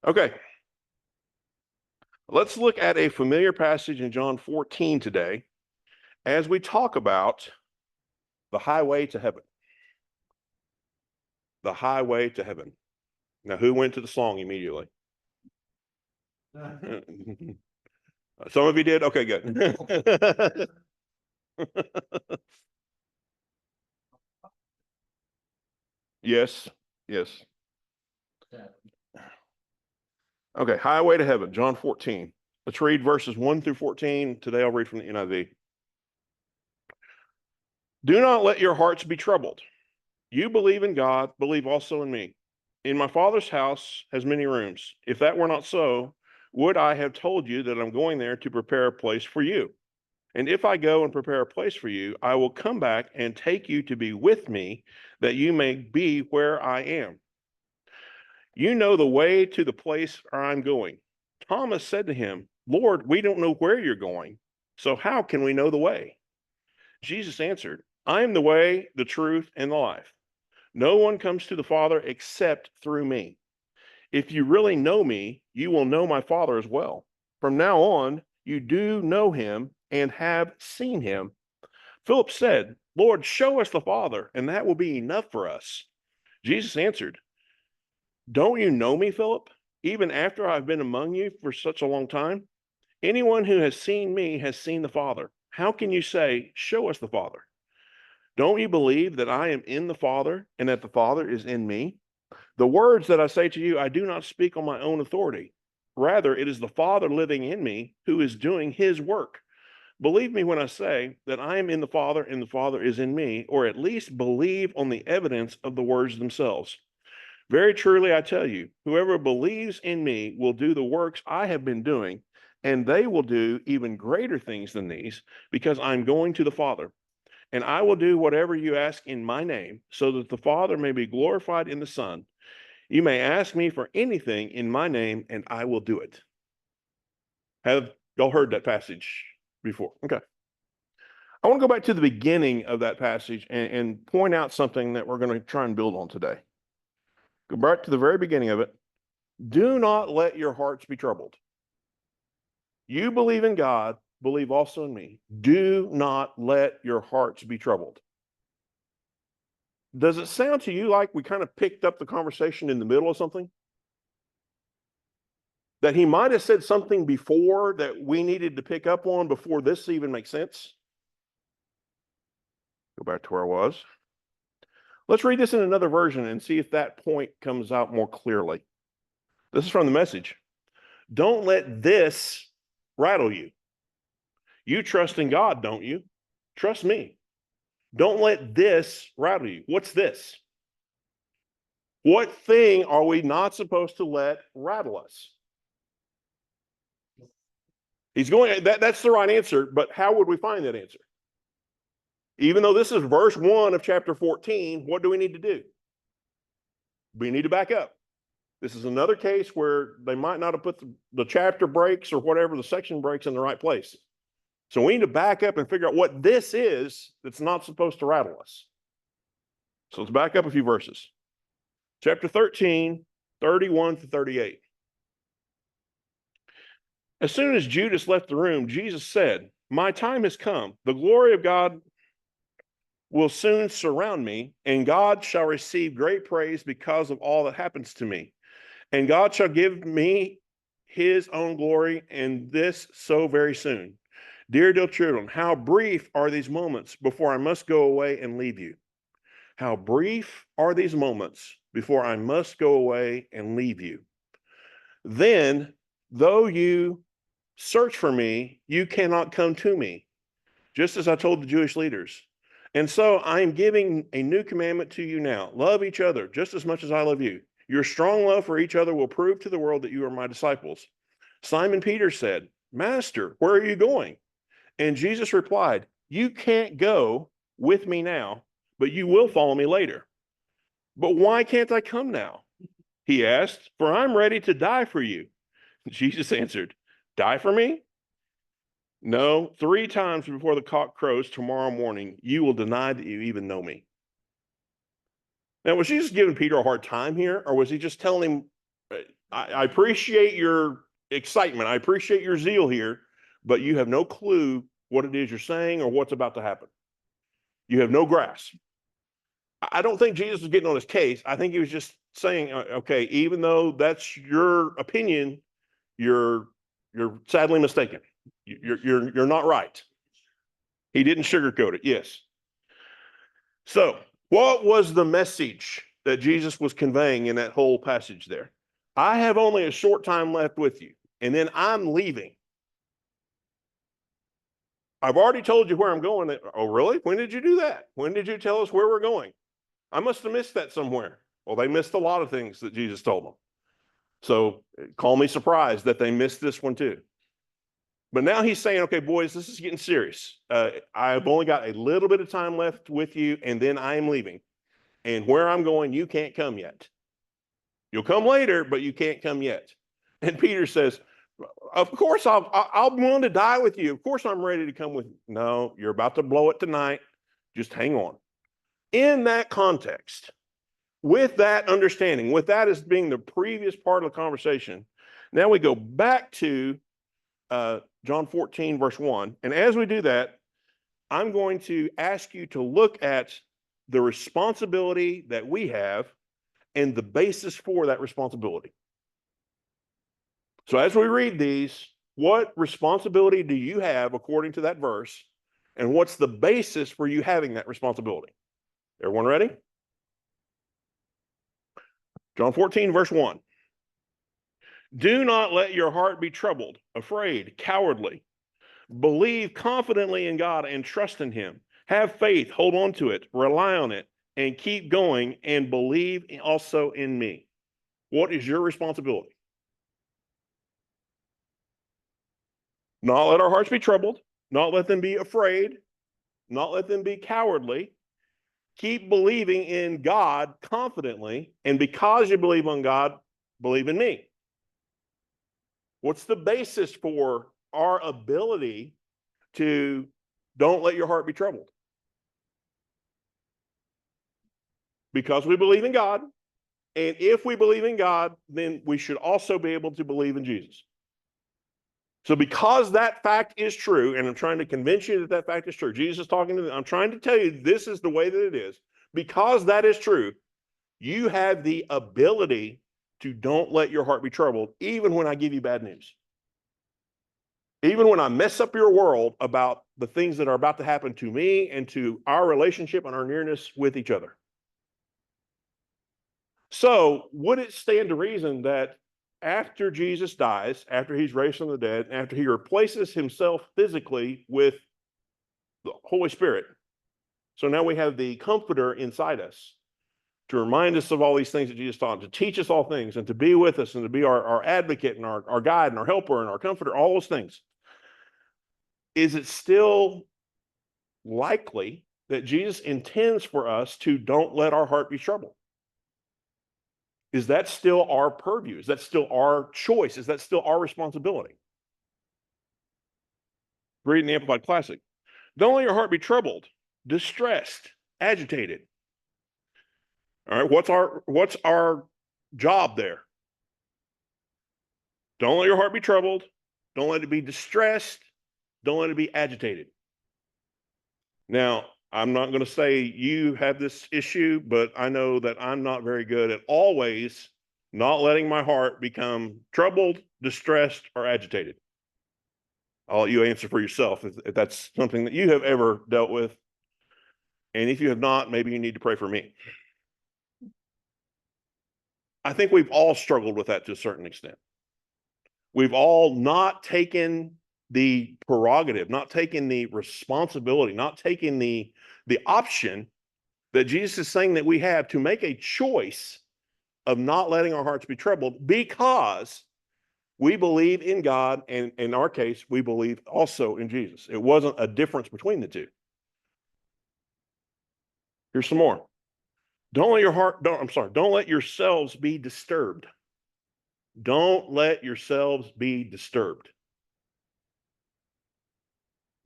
Okay, let's look at a familiar passage in John 14 today as we talk about the highway to heaven. The highway to heaven. Now, who went to the song immediately? Some of you did? Okay, good. Yes, yes. Okay, highway to heaven, John 14. Let's read verses 1 through 14. Today I'll read from the NIV. Do not let your hearts be troubled. You believe in God, believe also in me. In my Father's house has many rooms. If that were not so, would I have told you that I'm going there to prepare a place for you? And if I go and prepare a place for you, I will come back and take you to be with me, that you may be where I am. You know the way to the place where I'm going. Thomas said to him, Lord, we don't know where you're going, so how can we know the way? Jesus answered, I am the way, the truth, and the life. No one comes to the Father except through me. If you really know me, you will know my Father as well. From now on, you do know him and have seen him. Philip said, Lord, show us the Father, and that will be enough for us. Jesus answered, Don't you know me, Philip, even after I've been among you for such a long time? Anyone who has seen me has seen the Father. How can you say, show us the Father? Don't you believe that I am in the Father and that the Father is in me? The words that I say to you, I do not speak on my own authority. Rather, it is the Father living in me who is doing his work. Believe me when I say that I am in the Father and the Father is in me, or at least believe on the evidence of the words themselves. Very truly, I tell you, whoever believes in me will do the works I have been doing, and they will do even greater things than these, because I'm going to the Father. And I will do whatever you ask in my name, so that the Father may be glorified in the Son. You may ask me for anything in my name, and I will do it. Have y'all heard that passage before? Okay. I want to go back to the beginning of that passage and point out something that we're going to try and build on today. Go back to the very beginning of it. Do not let your hearts be troubled. You believe in God, believe also in me. Do not let your hearts be troubled. Does it sound to you like we kind of picked up the conversation in the middle of something? That he might have said something before that we needed to pick up on before this even makes sense? Go back to where I was. Let's read this in another version and see if that point comes out more clearly. This is from the Message. Don't let this rattle you. You trust in God, don't you? Trust me. Don't let this rattle you. What's this? What thing are we not supposed to let rattle us? He's going, that's the right answer, but how would we find that answer? Even though this is verse 1 of chapter 14, what do we need to do? We need to back up. This is another case where they might not have put the chapter breaks or whatever, the section breaks in the right place. So we need to back up and figure out what this is that's not supposed to rattle us. So let's back up a few verses. Chapter 13, 31 to 38. As soon as Judas left the room, Jesus said, My time has come. The glory of God will soon surround me, and God shall receive great praise because of all that happens to me. And God shall give me his own glory, and this so very soon. Dear children, how brief are these moments before I must go away and leave you? How brief are these moments before I must go away and leave you? Then, though you search for me, you cannot come to me, just as I told the Jewish leaders. And so I am giving a new commandment to you now. Love each other just as much as I love you. Your strong love for each other will prove to the world that you are my disciples. Simon Peter said, Master, where are you going? And Jesus replied, You can't go with me now, but you will follow me later. But why can't I come now? He asked, For I'm ready to die for you. Jesus answered, Die for me? No, 3 times before the cock crows tomorrow morning, you will deny that you even know me. Now, was Jesus giving Peter a hard time here, or was he just telling him, I appreciate your excitement. I appreciate your zeal here, but you have no clue what it is you're saying or what's about to happen. You have no grasp. I don't think Jesus was getting on his case. I think he was just saying, okay, even though that's your opinion, you're sadly mistaken. You're not right. He didn't sugarcoat it. Yes. So, what was the message that Jesus was conveying in that whole passage there? I have only a short time left with you, and then I'm leaving. I've already told you where I'm going. Oh, really? When did you do that? When did you tell us where we're going? I must have missed that somewhere. Well, they missed a lot of things that Jesus told them. So call me surprised that they missed this one too. But now he's saying, okay, boys, this is getting serious. I've only got a little bit of time left with you, and then I am leaving. And where I'm going, you can't come yet. You'll come later, but you can't come yet. And Peter says, of course, I'm willing to die with you. Of course, I'm ready to come with you. No, you're about to blow it tonight. Just hang on. In that context, with that understanding, with that as being the previous part of the conversation, now we go back to John 14, verse 1. And as we do that, I'm going to ask you to look at the responsibility that we have and the basis for that responsibility. So as we read these, what responsibility do you have according to that verse? And what's the basis for you having that responsibility? Everyone ready? John 14, verse 1. Do not let your heart be troubled, afraid, cowardly. Believe confidently in God and trust in him. Have faith, hold on to it, rely on it, and keep going, and believe also in me. What is your responsibility? Not let our hearts be troubled, not let them be afraid, not let them be cowardly. Keep believing in God confidently, and because you believe on God, believe in me. What's the basis for our ability to don't let your heart be troubled? Because we believe in God, and if we believe in God, then we should also be able to believe in Jesus. So because that fact is true, and I'm trying to convince you that that fact is true, Jesus is talking to them, I'm trying to tell you this is the way that it is. Because that is true, you have the ability to don't let your heart be troubled, even when I give you bad news. Even when I mess up your world about the things that are about to happen to me and to our relationship and our nearness with each other. So would it stand to reason that after Jesus dies, after he's raised from the dead, after he replaces himself physically with the Holy Spirit, so now we have the Comforter inside us to remind us of all these things that Jesus taught, to teach us all things, and to be with us, and to be our advocate and our guide and our helper and our comforter, all those things. Is it still likely that Jesus intends for us to don't let our heart be troubled? Is that still our purview? Is that still our choice? Is that still our responsibility? Reading the Amplified Classic. Don't let your heart be troubled, distressed, agitated. All right, what's our job there? Don't let your heart be troubled. Don't let it be distressed. Don't let it be agitated. Now, I'm not going to say you have this issue, but I know that I'm not very good at always not letting my heart become troubled, distressed, or agitated. I'll let you answer for yourself if that's something that you have ever dealt with. And if you have not, maybe you need to pray for me. I think we've all struggled with that to a certain extent. We've all not taken the prerogative, not taken the responsibility, not taken the option that Jesus is saying that we have to make a choice of not letting our hearts be troubled because we believe in God, and in our case, we believe also in Jesus. It wasn't a difference between the two. Here's some more. Don't let yourselves be disturbed. Don't let yourselves be disturbed.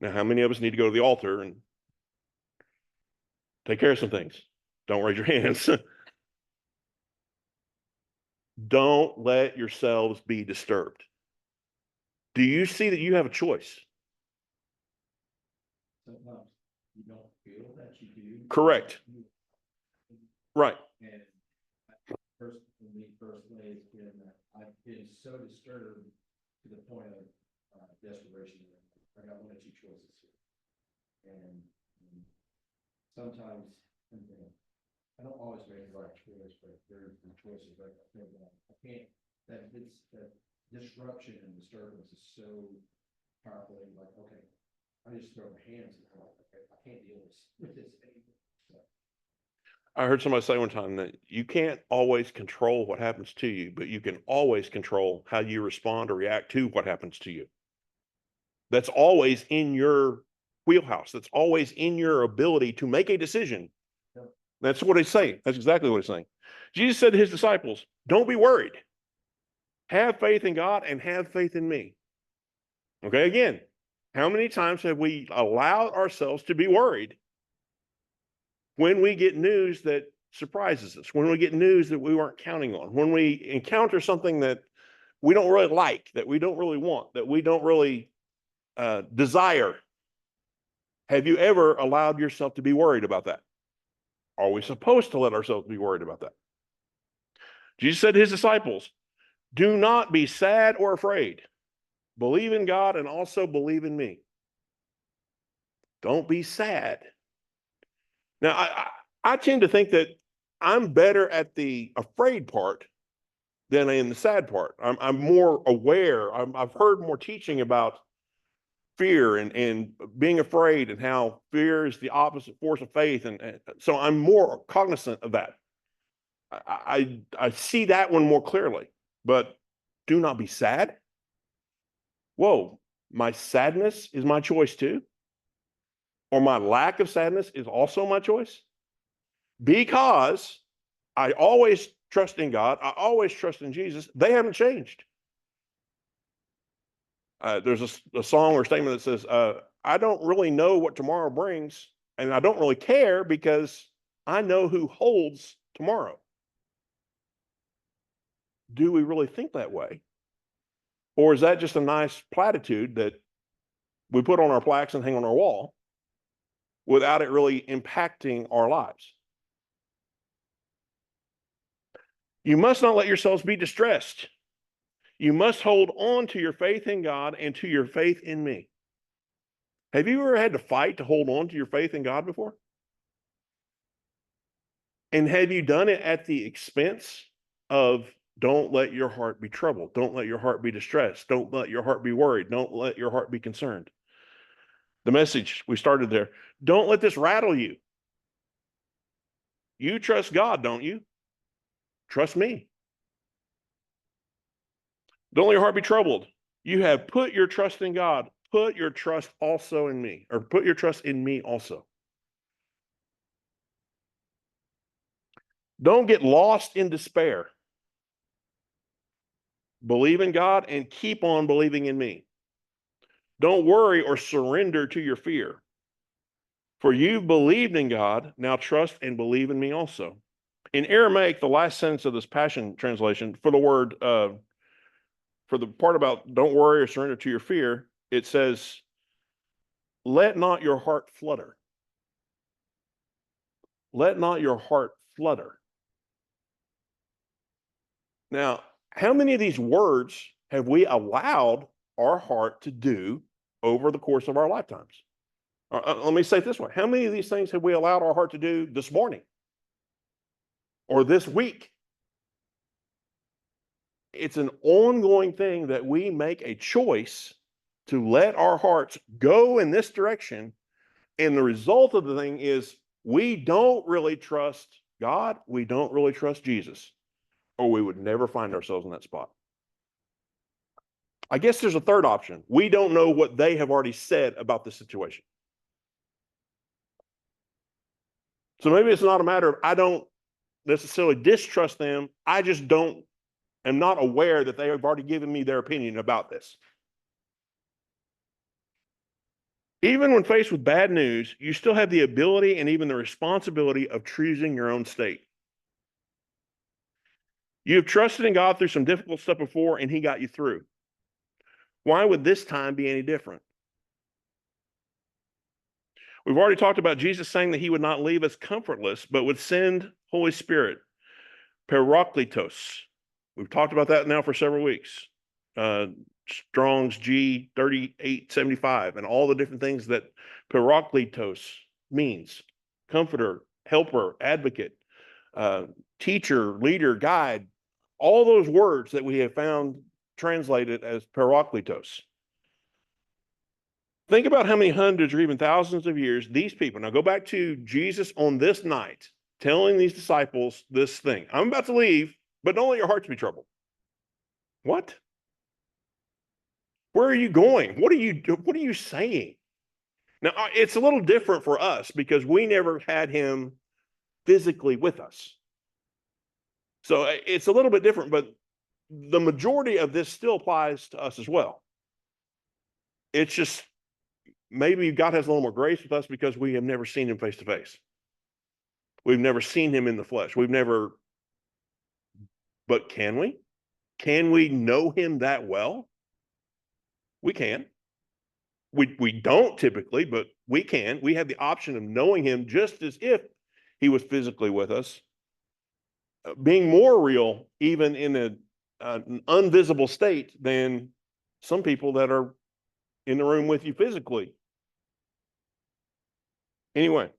Now, how many of us need to go to the altar and take care of some things? Don't raise your hands. Don't let yourselves be disturbed. Do you see that you have a choice? Sometimes you don't feel that you do. Correct. Right. And for me personally, it's been that I've been so disturbed to the point of desperation. I got one or two choices here. And sometimes, I don't always make the right choice, but there are choices that I can't, that disruption and disturbance is so powerful. Like, okay, I just throw my hands and I'm like, okay, I can't deal with this anymore. So, I heard somebody say one time that you can't always control what happens to you, but you can always control how you respond or react to what happens to you. That's always in your wheelhouse. That's always in your ability to make a decision. Yep. That's what he's saying. That's exactly what he's saying. Jesus said to his disciples, don't be worried. Have faith in God and have faith in me. Okay, again, how many times have we allowed ourselves to be worried when we get news that surprises us, when we get news that we weren't counting on, when we encounter something that we don't really like, that we don't really want, that we don't really desire? Have you ever allowed yourself to be worried about that? Are we supposed to let ourselves be worried about that? Jesus said to his disciples, do not be sad or afraid. Believe in God and also believe in me. Don't be sad. Now, I tend to think that I'm better at the afraid part than in the sad part. I'm more aware. I've heard more teaching about fear and being afraid and how fear is the opposite force of faith. And so I'm more cognizant of that. I see that one more clearly, but do not be sad. Whoa, my sadness is my choice too. Or my lack of sadness is also my choice. Because I always trust in God. I always trust in Jesus. They haven't changed. There's a song or statement that says, I don't really know what tomorrow brings, and I don't really care because I know who holds tomorrow. Do we really think that way? Or is that just a nice platitude that we put on our plaques and hang on our wall without it really impacting our lives? You must not let yourselves be distressed. You must hold on to your faith in God and to your faith in me. Have you ever had to fight to hold on to your faith in God before? And have you done it at the expense of don't let your heart be troubled? Don't let your heart be distressed. Don't let your heart be worried. Don't let your heart be concerned. The message we started there. Don't let this rattle you. You trust God, don't you? Trust me. Don't let your heart be troubled. You have put your trust in God. Put your trust also in me, or put your trust in me also. Don't get lost in despair. Believe in God and keep on believing in me. Don't worry or surrender to your fear. For you've believed in God, now trust and believe in me also. In Aramaic, the last sentence of this Passion translation, for the word, for the part about don't worry or surrender to your fear, it says, let not your heart flutter. Let not your heart flutter. Now, how many of these words have we allowed our heart to do over the course of our lifetimes? Let me say it this way. How many of these things have we allowed our heart to do this morning or this week? It's an ongoing thing that we make a choice to let our hearts go in this direction. And the result of the thing is we don't really trust God. We don't really trust Jesus, or we would never find ourselves in that spot. I guess there's a third option. We don't know what they have already said about the situation. So maybe it's not a matter of I don't necessarily distrust them. I just am not aware that they have already given me their opinion about this. Even when faced with bad news, you still have the ability and even the responsibility of choosing your own state. You have trusted in God through some difficult stuff before, and he got you through. Why would this time be any different? We've already talked about Jesus saying that he would not leave us comfortless, but would send Holy Spirit, Parakletos. We've talked about that now for several weeks. Strong's G 3875 and all the different things that Parakletos means. Comforter, helper, advocate, teacher, leader, guide. All those words that we have found translated as Parakletos. Think about how many hundreds or even thousands of years these people, now go back to Jesus on this night, telling these disciples this thing. I'm about to leave, but don't let your hearts be troubled. What? Where are you going? What are you saying? Now, it's a little different for us because we never had him physically with us. So it's a little bit different, but the majority of this still applies to us as well. It's just maybe God has a little more grace with us because we have never seen him face to face. We've never seen him in the flesh. But can we? Can we know him that well? We can. We don't typically, but we can. We have the option of knowing him just as if he was physically with us, being more real even in an invisible state than some people that are in the room with you physically. Anyway,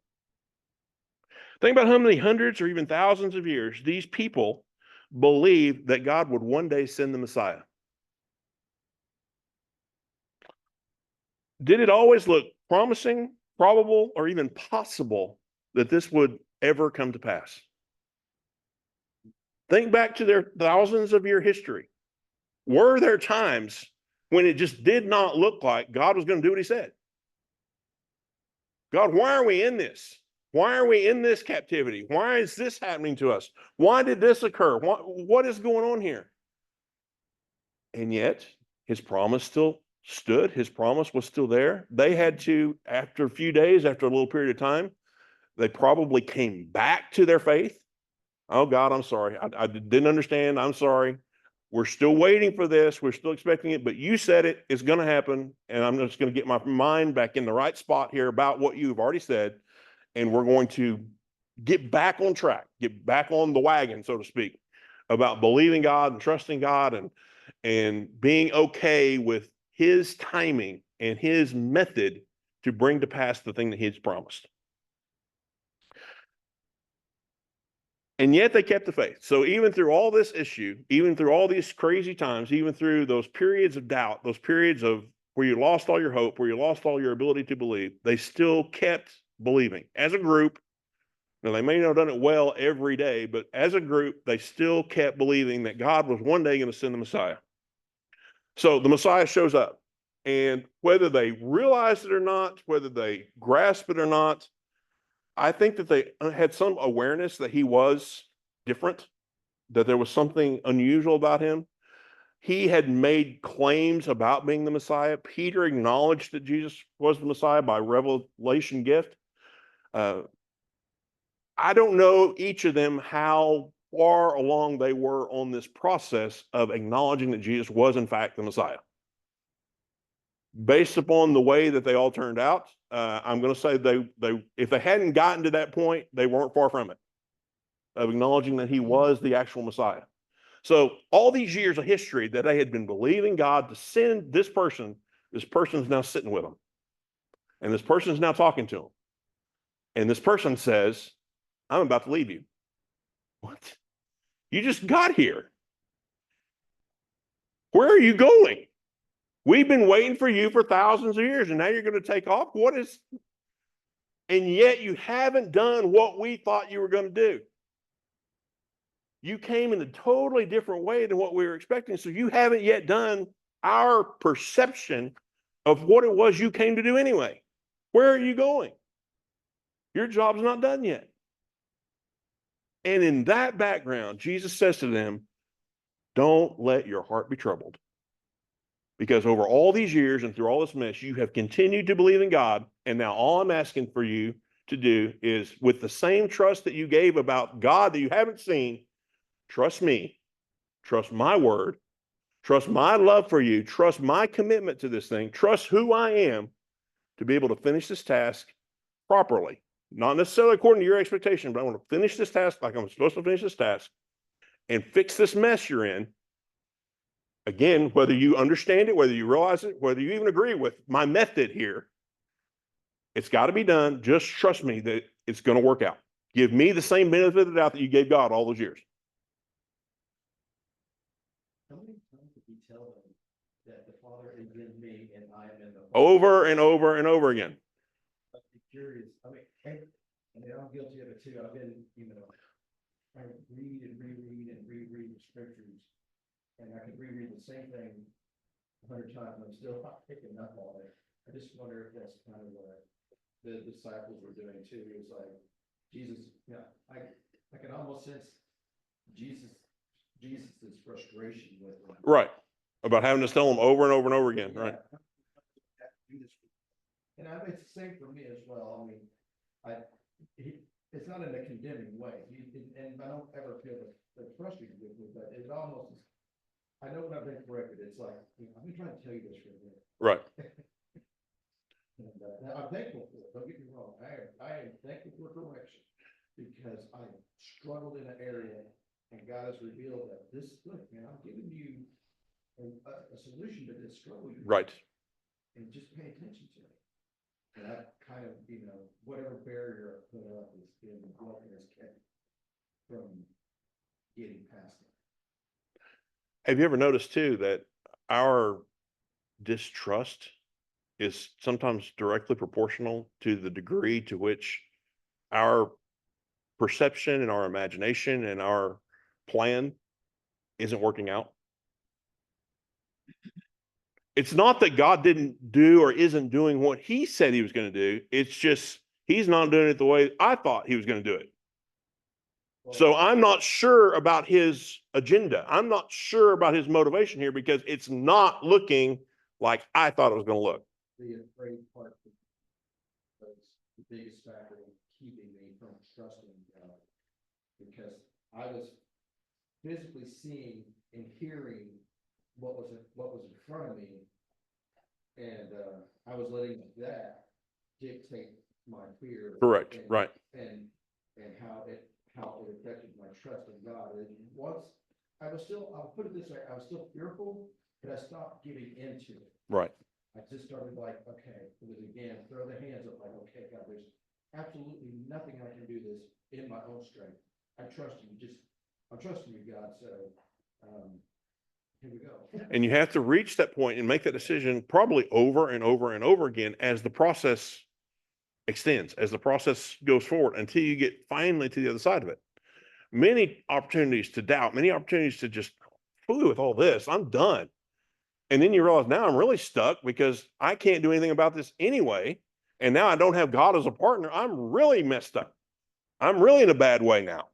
think about how many hundreds or even thousands of years these people believed that God would one day send the Messiah. Did it always look promising, probable, or even possible that this would ever come to pass? Think back to their thousands of year history. Were there times when it just did not look like God was going to do what he said? God, why are we in this? Why are we in this captivity? Why is this happening to us? Why did this occur? What is going on here? And yet, his promise still stood. His promise was still there. They had to, after a few days, after a little period of time, they probably came back to their faith. Oh, God, I'm sorry. I didn't understand. I'm sorry. We're still waiting for this. We're still expecting it, but you said it. It's going to happen. And I'm just going to get my mind back in the right spot here about what you've already said. And we're going to get back on track, get back on the wagon, so to speak, about believing God and trusting God and being okay with his timing and his method to bring to pass the thing that he's promised. And yet they kept the faith. So even through all this issue, even through all these crazy times, even through those periods of doubt, those periods of where you lost all your hope, where you lost all your ability to believe, they still kept believing as a group. Now, they may not have done it well every day, but as a group, they still kept believing that God was one day going to send the Messiah. So the Messiah shows up, and whether they realized it or not, whether they grasped it or not, I think that they had some awareness that he was different, that there was something unusual about him. He had made claims about being the Messiah. Peter acknowledged that Jesus was the Messiah by revelation gift. I don't know each of them how far along they were on this process of acknowledging that Jesus was in fact the Messiah. Based upon the way that they all turned out, I'm going to say they if they hadn't gotten to that point, they weren't far from it, of acknowledging that he was the actual Messiah. So all these years of history that they had been believing God to send this person's now sitting with them. And this person's now talking to them. And this person says, I'm about to leave you. What? You just got here. Where are you going? We've been waiting for you for thousands of years, and now you're going to take off? What is? And yet you haven't done what we thought you were going to do. You came in a totally different way than what we were expecting, so you haven't yet done our perception of what it was you came to do anyway. Where are you going? Your job's not done yet. And in that background, Jesus says to them, don't let your heart be troubled. Because over all these years and through all this mess, you have continued to believe in God. And now all I'm asking for you to do is, with the same trust that you gave about God that you haven't seen, trust me trust my word, trust my love for you, trust my commitment to this thing, trust who I am to be able to finish this task properly. Not necessarily according to your expectation, but I want to finish this task like I'm supposed to finish this task and fix this mess you're in. Again, whether you understand it, whether you realize it, whether you even agree with my method here, it's got to be done. Just trust me that it's going to work out. Give me the same benefit of the doubt that you gave God all those years. How many times did he tell them that the Father is in me and I am in the Father? Over and over and over again. I'd be curious. I mean, I'm guilty of it too. I've been, I read and reread and reread the scriptures, and I could reread the same thing 100 times, and I'm still not picking up on it. I just wonder if that's kind of what the disciples were doing too. It was like Jesus. I can almost sense Jesus's frustration with them. Right. About having to tell them over and over and over again. Right. And it's the same for me as well. I mean, it's not in a condemning way, and I don't ever feel that frustrated with me, but it almost is. I know when I've been corrected, it's like, I've been trying to tell you this for a minute. Right. And I'm thankful for it. Don't get me wrong. I am thankful for correction because I struggled in an area, and God has revealed that look, man, I'm giving you a solution to this struggle. Right. And just pay attention to it. And that kind of, whatever barrier I put up has been what has kept from getting past it. Have you ever noticed too that our distrust is sometimes directly proportional to the degree to which our perception and our imagination and our plan isn't working out? It's not that God didn't do or isn't doing what he said he was going to do. It's just he's not doing it the way I thought he was going to do it. So I'm not sure about his agenda. I'm not sure about his motivation here because it's not looking like I thought it was going to look. The afraid part was the biggest factor in keeping me from trusting God, because I was physically seeing and hearing what was in front of me, and I was letting that dictate my fear. Correct. And, right. And how it affected my trust in God. And I'll put it this way, I was still fearful, but I stopped giving into it. Right. I just started like, okay, it was again, throw the hands up like, okay, God, there's absolutely nothing I can do this in my own strength. I trust you. I'm trusting you, God. So here we go. And you have to reach that point and make that decision probably over and over and over again as the process extends, as the process goes forward until you get finally to the other side of it. Many opportunities to doubt, many opportunities to just fool with all this. I'm done. And then you realize now I'm really stuck because I can't do anything about this anyway. And now I don't have God as a partner. I'm really messed up. I'm really in a bad way now.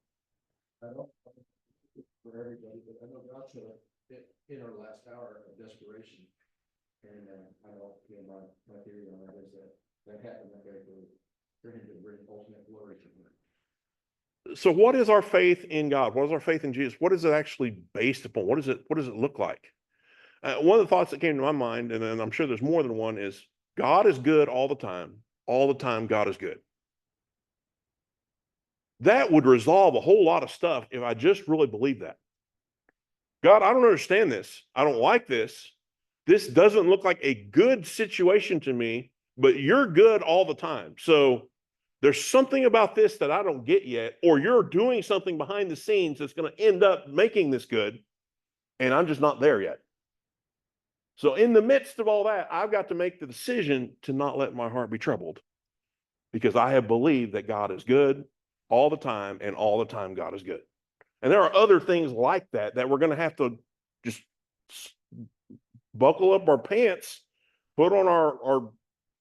I don't for everybody, but I know God showed up in our last hour of desperation. And I know my theory on that is that happened that way for him to bring ultimate glory to him. So what is our faith in God? What is our faith in Jesus? What is it actually based upon? What does it look like? One of the thoughts that came to my mind, and then I'm sure there's more than one, is God is good all the time. All the time, God is good. That would resolve a whole lot of stuff if I just really believed that. God, I don't understand this. I don't like this. This doesn't look like a good situation to me, but you're good all the time. So there's something about this that I don't get yet, or you're doing something behind the scenes that's going to end up making this good, and I'm just not there yet. So in the midst of all that, I've got to make the decision to not let my heart be troubled, because I have believed that God is good all the time, and all the time God is good. And there are other things like that we're going to have to just buckle up our pants, put on our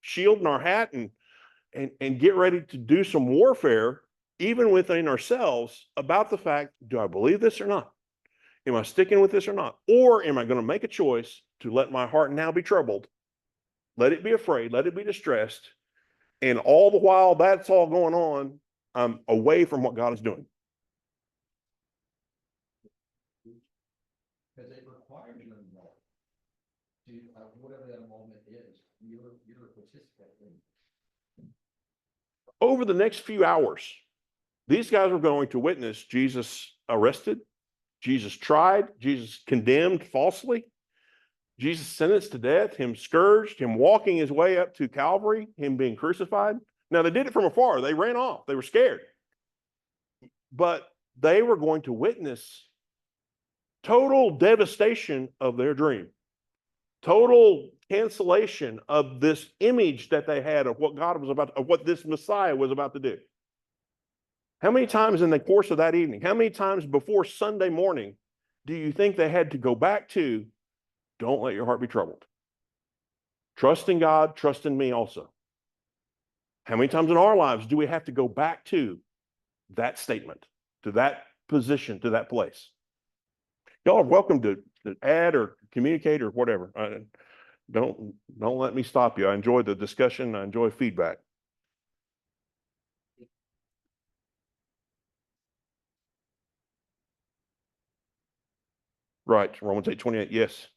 shield and our hat, and get ready to do some warfare, even within ourselves, about the fact, do I believe this or not? Am I sticking with this or not? Or am I going to make a choice to let my heart now be troubled, let it be afraid, let it be distressed, and all the while that's all going on, I'm away from what God is doing. to, whatever that moment is, you're a participant. Over the next few hours, these guys were going to witness Jesus arrested, Jesus tried, Jesus condemned falsely, Jesus sentenced to death, him scourged, him walking his way up to Calvary, him being crucified. Now, they did it from afar. They ran off. They were scared. But they were going to witness total devastation of their dream, total cancellation of this image that they had of what God was about, of what this Messiah was about to do. How many times in the course of that evening, how many times before Sunday morning do you think they had to go back to, don't let your heart be troubled? Trust in God, trust in me also. How many times in our lives do we have to go back to that statement, to that position, to that place? Y'all are welcome to add or communicate or whatever. Don't let me stop you. I enjoy the discussion. I enjoy feedback. Right, Romans 8:28, yes.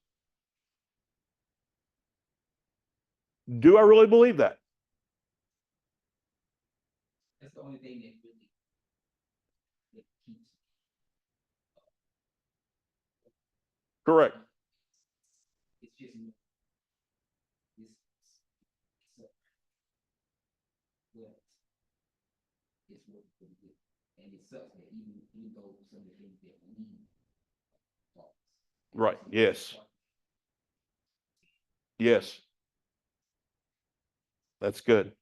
Do I really believe that? That's the only thing that really that keeps. Correct. It's just and it sucks that even though some of the things that we thought. Right. Yes. Yes. That's good.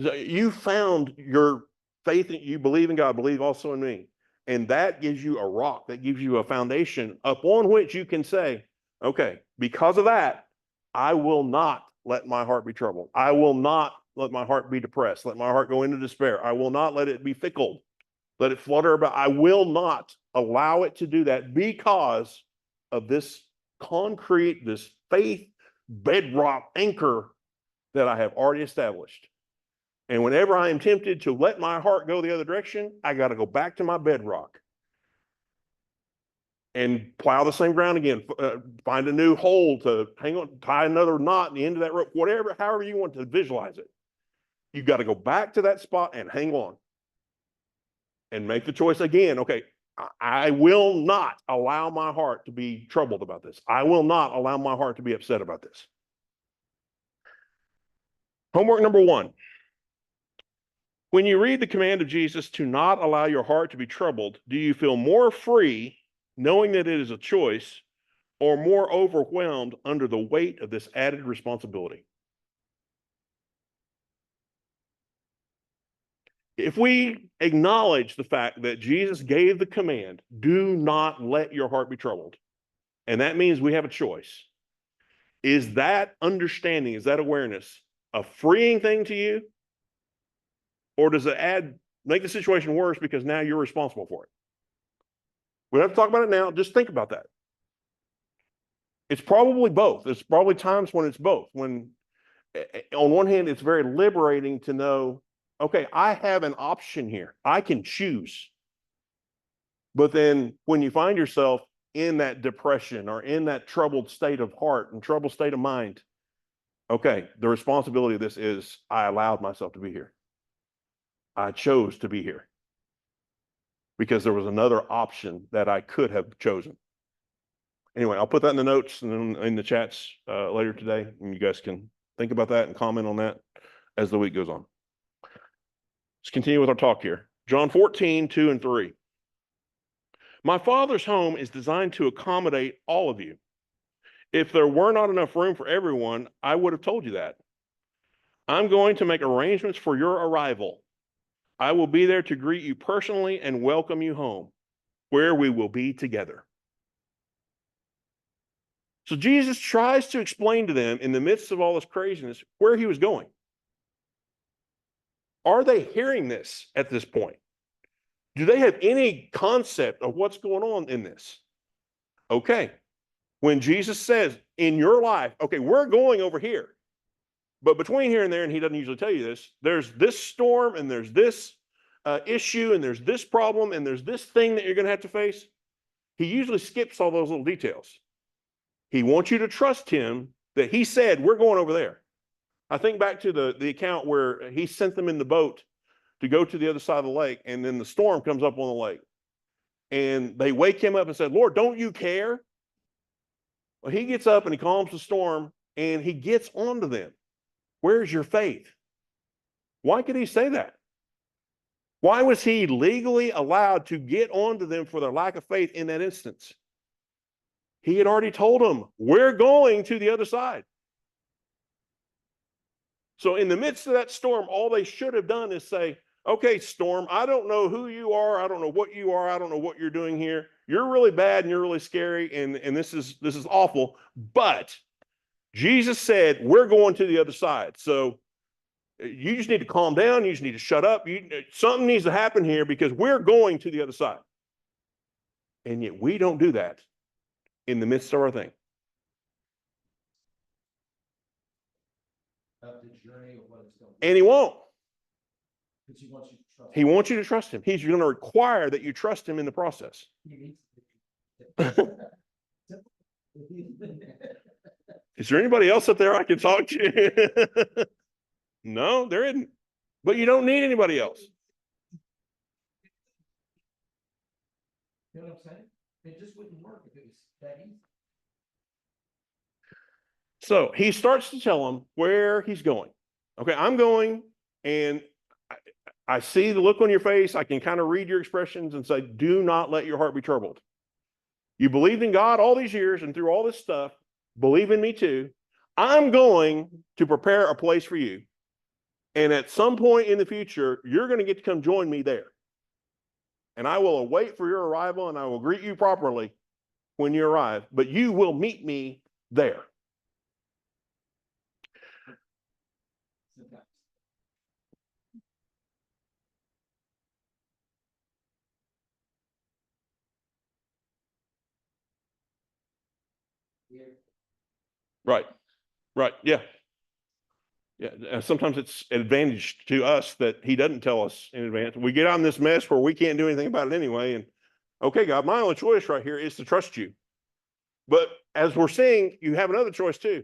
So you found your faith that you believe in God, believe also in me. And that gives you a rock, that gives you a foundation upon which you can say, okay, because of that, I will not let my heart be troubled. I will not let my heart be depressed. Let my heart go into despair. I will not let it be fickle. Let it flutter about. I will not allow it to do that because of this concrete, this faith bedrock anchor that I have already established. And whenever I am tempted to let my heart go the other direction, I got to go back to my bedrock and plow the same ground again, find a new hole to hang on, tie another knot in the end of that rope, whatever, however you want to visualize it. You've got to go back to that spot and hang on and make the choice again. Okay, I will not allow my heart to be troubled about this. I will not allow my heart to be upset about this. Homework number 1. When you read the command of Jesus to not allow your heart to be troubled, do you feel more free knowing that it is a choice or more overwhelmed under the weight of this added responsibility? If we acknowledge the fact that Jesus gave the command, do not let your heart be troubled, and that means we have a choice, is that understanding, is that awareness a freeing thing to you? Or does it make the situation worse because now you're responsible for it? We don't have to talk about it now. Just think about that. It's probably both. There's probably times when it's both. When on one hand, it's very liberating to know, okay, I have an option here. I can choose. But then when you find yourself in that depression or in that troubled state of heart and troubled state of mind, okay, the responsibility of this is I allowed myself to be here. I chose to be here because there was another option that I could have chosen. Anyway, I'll put that in the notes and in the chats later today, and you guys can think about that and comment on that as the week goes on. Let's continue with our talk here. John 14:2 and 3. My Father's home is designed to accommodate all of you. If there were not enough room for everyone, I would have told you that. I'm going to make arrangements for your arrival. I will be there to greet you personally and welcome you home, where we will be together. So Jesus tries to explain to them in the midst of all this craziness where he was going. Are they hearing this at this point? Do they have any concept of what's going on in this? Okay, when Jesus says in your life, okay, we're going over here, but between here and there, and he doesn't usually tell you this, there's this storm and there's this issue and there's this problem and there's this thing that you're going to have to face. He usually skips all those little details. He wants you to trust him that he said, we're going over there. I think back to the account where he sent them in the boat to go to the other side of the lake, and then the storm comes up on the lake. And they wake him up and said, Lord, don't you care? Well, he gets up and he calms the storm and he gets onto them. Where's your faith? Why could he say that? Why was he legally allowed to get onto them for their lack of faith in that instance? He had already told them, we're going to the other side. So in the midst of that storm, all they should have done is say, okay, storm, I don't know who you are. I don't know what you are. I don't know what you're doing here. You're really bad and you're really scary. And this is awful. But Jesus said, we're going to the other side. So you just need to calm down. You just need to shut up. Something needs to happen here because we're going to the other side. And yet we don't do that in the midst of our thing. The journey of what it's going to And he won't. Because he wants you to trust. He wants you to trust him. He's going to require that you trust him in the process. Is there anybody else up there I can talk to? No, there isn't. But you don't need anybody else. You know what I'm saying? It just wouldn't work if it was that easy. So he starts to tell them where he's going. Okay, I'm going, and I see the look on your face. I can kind of read your expressions and say, do not let your heart be troubled. You believed in God all these years and through all this stuff, believe in me too. I'm going to prepare a place for you. And at some point in the future, you're going to get to come join me there. And I will await for your arrival and I will greet you properly when you arrive, but you will meet me there. Right. Right. Yeah. Yeah. Sometimes it's an advantage to us that he doesn't tell us in advance. We get out in this mess where we can't do anything about it anyway. And okay, God, my only choice right here is to trust you. But as we're seeing, you have another choice too.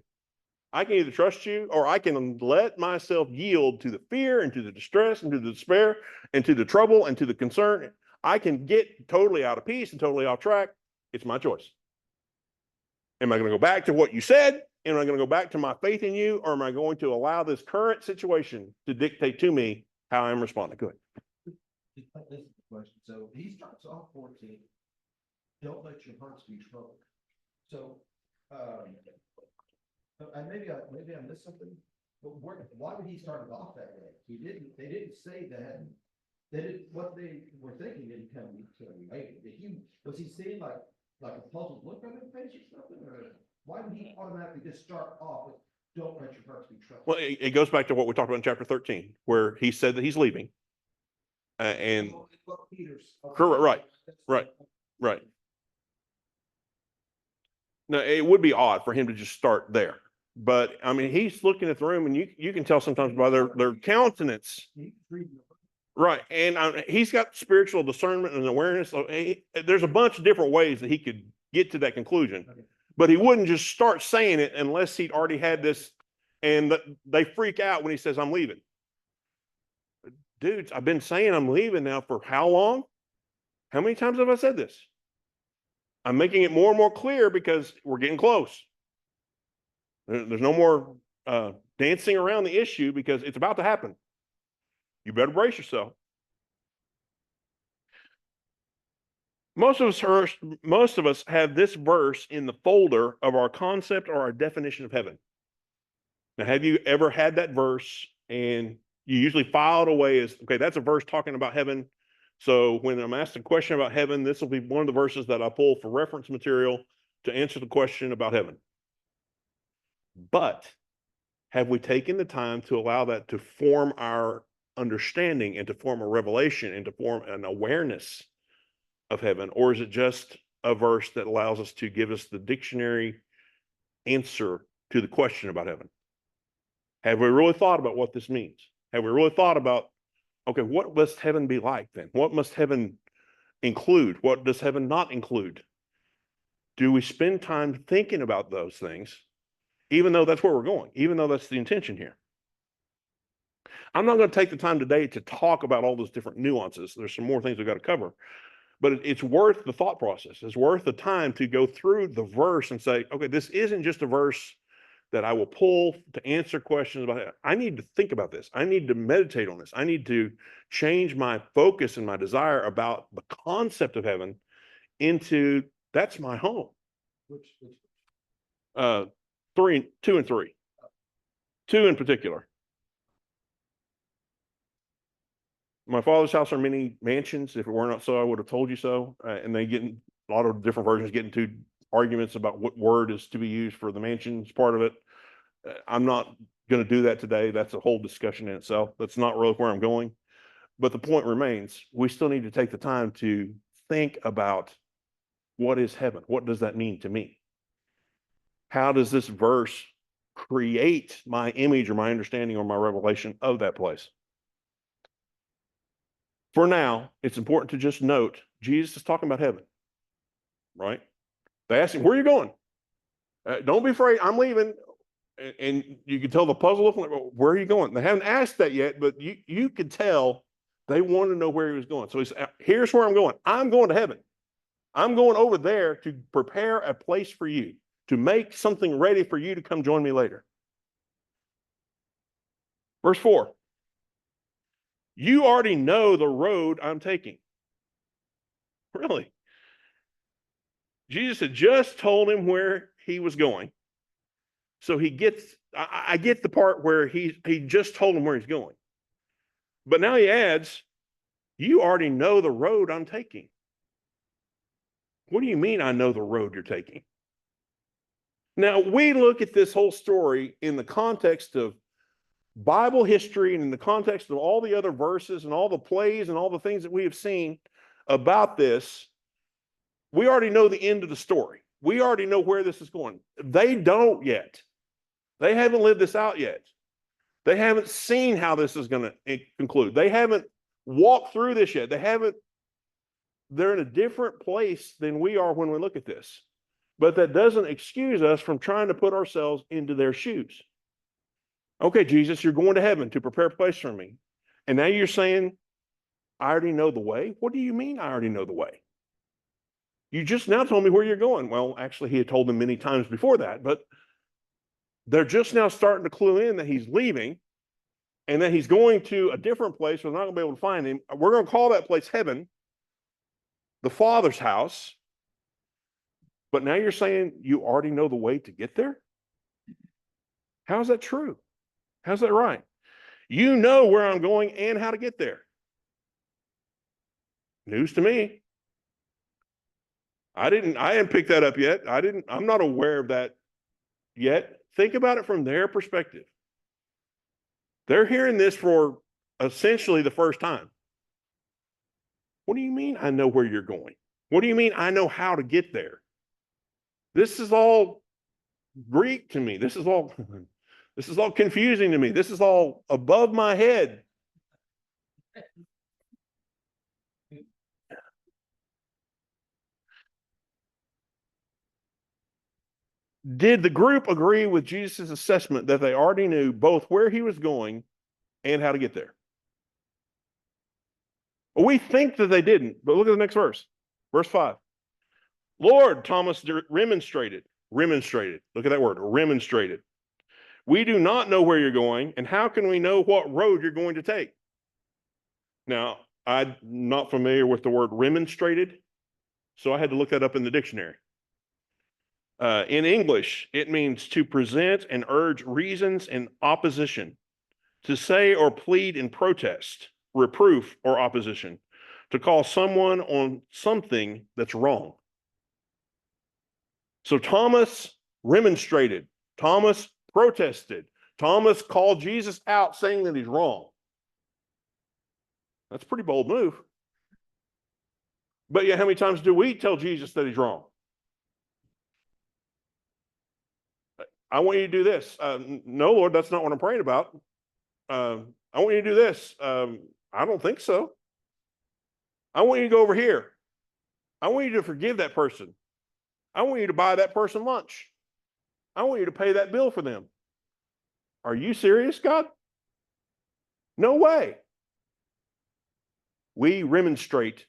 I can either trust you or I can let myself yield to the fear and to the distress and to the despair and to the trouble and to the concern. I can get totally out of peace and totally off track. It's my choice. Am I going to go back to what you said? Am I going to go back to my faith in you? Or am I going to allow this current situation to dictate to me how I'm responding? Go ahead. This is the question. So he starts off 14. Don't let your hearts be troubled. So, and maybe I missed something. But why would he start it off that way? They didn't say that. They didn't. What they were thinking didn't come to later. Was he seeing like a puzzled look on his face or something? Or why would he automatically just start off with "Don't let your hearts be troubled"? Well, it goes back to what we talked about in chapter 13, where he said that he's leaving. And correct, right. No, it would be odd for him to just start there. But I mean, he's looking at the room, and you can tell sometimes by their countenance. Right. And he's got spiritual discernment and awareness. So there's a bunch of different ways that he could get to that conclusion. Okay. But he wouldn't just start saying it unless he'd already had this. And they freak out when he says, I'm leaving. Dudes, I've been saying I'm leaving now for how long? How many times have I said this? I'm making it more and more clear because we're getting close. There's no more dancing around the issue because it's about to happen. You better brace yourself. Most of us have this verse in the folder of our concept or our definition of heaven. Now, have you ever had that verse and you usually file it away as, okay, that's a verse talking about heaven. So when I'm asked a question about heaven, this will be one of the verses that I pull for reference material to answer the question about heaven. But have we taken the time to allow that to form our understanding and to form a revelation and to form an awareness of heaven? Or is it just a verse that allows us to give us the dictionary answer to the question about heaven? Have we really thought about what this means? Have we really thought about, okay, what must heaven be like then? What must heaven include? What does heaven not include? Do we spend time thinking about those things, even though that's where we're going, even though that's the intention here? I'm not going to take the time today to talk about all those different nuances. There's some more things we've got to cover, but it's worth the thought process. It's worth the time to go through the verse and say, okay, this isn't just a verse that I will pull to answer questions about it. I need to think about this. I need to meditate on this. I need to change my focus and my desire about the concept of heaven into that's my home. Which, 2 and 3. 2 in particular. My Father's house are many mansions. If it were not so, I would have told you so. And they get in, a lot of different versions get into arguments about what word is to be used for the mansions part of it. I'm not going to do that today. That's a whole discussion in itself. That's not really where I'm going. But the point remains, we still need to take the time to think about what is heaven? What does that mean to me? How does this verse create my image or my understanding or my revelation of that place? For now, it's important to just note, Jesus is talking about heaven, right? They asked him, where are you going? Don't be afraid, I'm leaving. And you can tell the puzzle look like, well, where are you going? They haven't asked that yet, but you could tell they wanted to know where he was going. So he said, here's where I'm going. I'm going to heaven. I'm going over there to prepare a place for you, to make something ready for you to come join me later. Verse 4. You already know the road I'm taking. Really? Jesus had just told him where he was going. So he gets, I get the part where he just told him where he's going. But now he adds, you already know the road I'm taking. What do you mean I know the road you're taking? Now, we look at this whole story in the context of Bible history and in the context of all the other verses and all the plays and all the things that we have seen about this. We already know the end of the story. We already know where this is going. They don't yet. They haven't lived this out yet. They haven't seen how this is going to conclude. They haven't walked through this yet. They're in a different place than we are when we look at this. But that doesn't excuse us from trying to put ourselves into their shoes. Okay, Jesus, you're going to heaven to prepare a place for me. And now you're saying, I already know the way? What do you mean I already know the way? You just now told me where you're going. Well, actually, he had told them many times before that, but they're just now starting to clue in that he's leaving and that he's going to a different place where they're not going to be able to find him. We're going to call that place heaven, the Father's house. But now you're saying you already know the way to get there? How is that true? How's that right? You know where I'm going and how to get there. News to me. I hadn't picked that up yet. I'm not aware of that yet. Think about it from their perspective. They're hearing this for essentially the first time. What do you mean I know where you're going? What do you mean I know how to get there? This is all Greek to me. This is all confusing to me. This is all above my head. Did the group agree with Jesus' assessment that they already knew both where he was going and how to get there? Well, we think that they didn't, but look at the next verse. Verse 5. Lord, Thomas remonstrated. Look at that word, remonstrated. We do not know where you're going, and how can we know what road you're going to take? Now, I'm not familiar with the word remonstrated, so I had to look that up in the dictionary. In English, it means to present and urge reasons in opposition, to say or plead in protest, reproof, or opposition, to call someone on something that's wrong. So Thomas remonstrated. Thomas protested. Thomas called Jesus out saying that he's wrong. That's a pretty bold move. But yeah, how many times do we tell Jesus that he's wrong? I want you to do this. No, Lord, that's not what I'm praying about. I want you to do this. I don't think so. I want you to go over here. I want you to forgive that person. I want you to buy that person lunch. I want you to pay that bill for them. Are you serious, God? No way. We remonstrate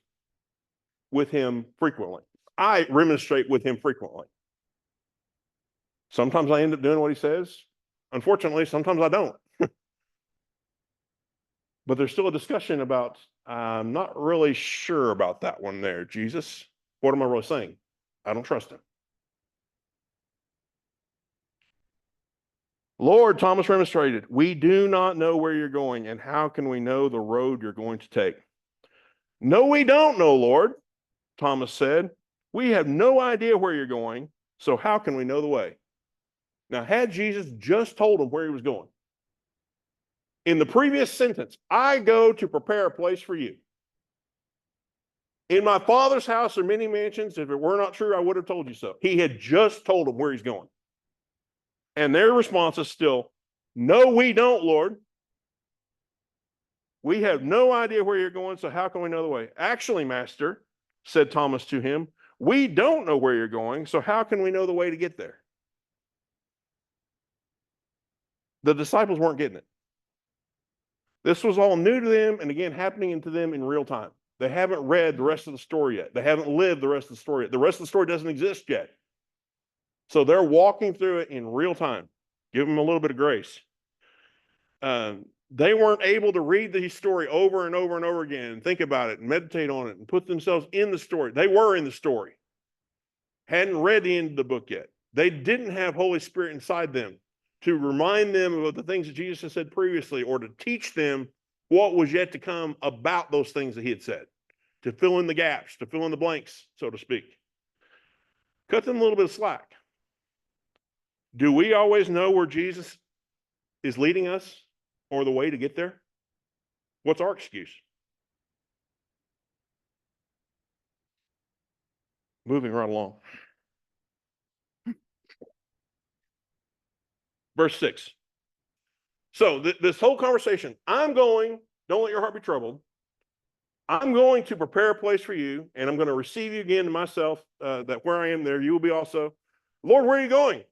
with him frequently. I remonstrate with him frequently. Sometimes I end up doing what he says. Unfortunately, sometimes I don't. But there's still a discussion about, I'm not really sure about that one there, Jesus. What am I really saying? I don't trust him. Lord, Thomas remonstrated, we do not know where you're going, and how can we know the road you're going to take? No, we don't know, Lord, Thomas said. We have no idea where you're going, so how can we know the way? Now, had Jesus just told him where he was going, in the previous sentence, I go to prepare a place for you. In my Father's house are many mansions. If it were not true, I would have told you so. He had just told them where he's going. And their response is still, no, we don't, Lord. We have no idea where you're going, so how can we know the way? Actually, Master, said Thomas to him, we don't know where you're going, so how can we know the way to get there? The disciples weren't getting it. This was all new to them, and again, happening to them in real time. They haven't read the rest of the story yet. They haven't lived the rest of the story yet. The rest of the story doesn't exist yet. So they're walking through it in real time. Give them a little bit of grace. They weren't able to read the story over and over and over again and think about it and meditate on it and put themselves in the story. They were in the story. Hadn't read the end of the book yet. They didn't have Holy Spirit inside them to remind them of the things that Jesus had said previously, or to teach them what was yet to come about those things that he had said, to fill in the gaps, to fill in the blanks, so to speak. Cut them a little bit of slack. Do we always know where Jesus is leading us or the way to get there? What's our excuse? Moving right along. Verse 6. So this whole conversation, I'm going, don't let your heart be troubled. I'm going to prepare a place for you, and I'm going to receive you again to myself, that where I am there, you will be also. Lord, where are you going?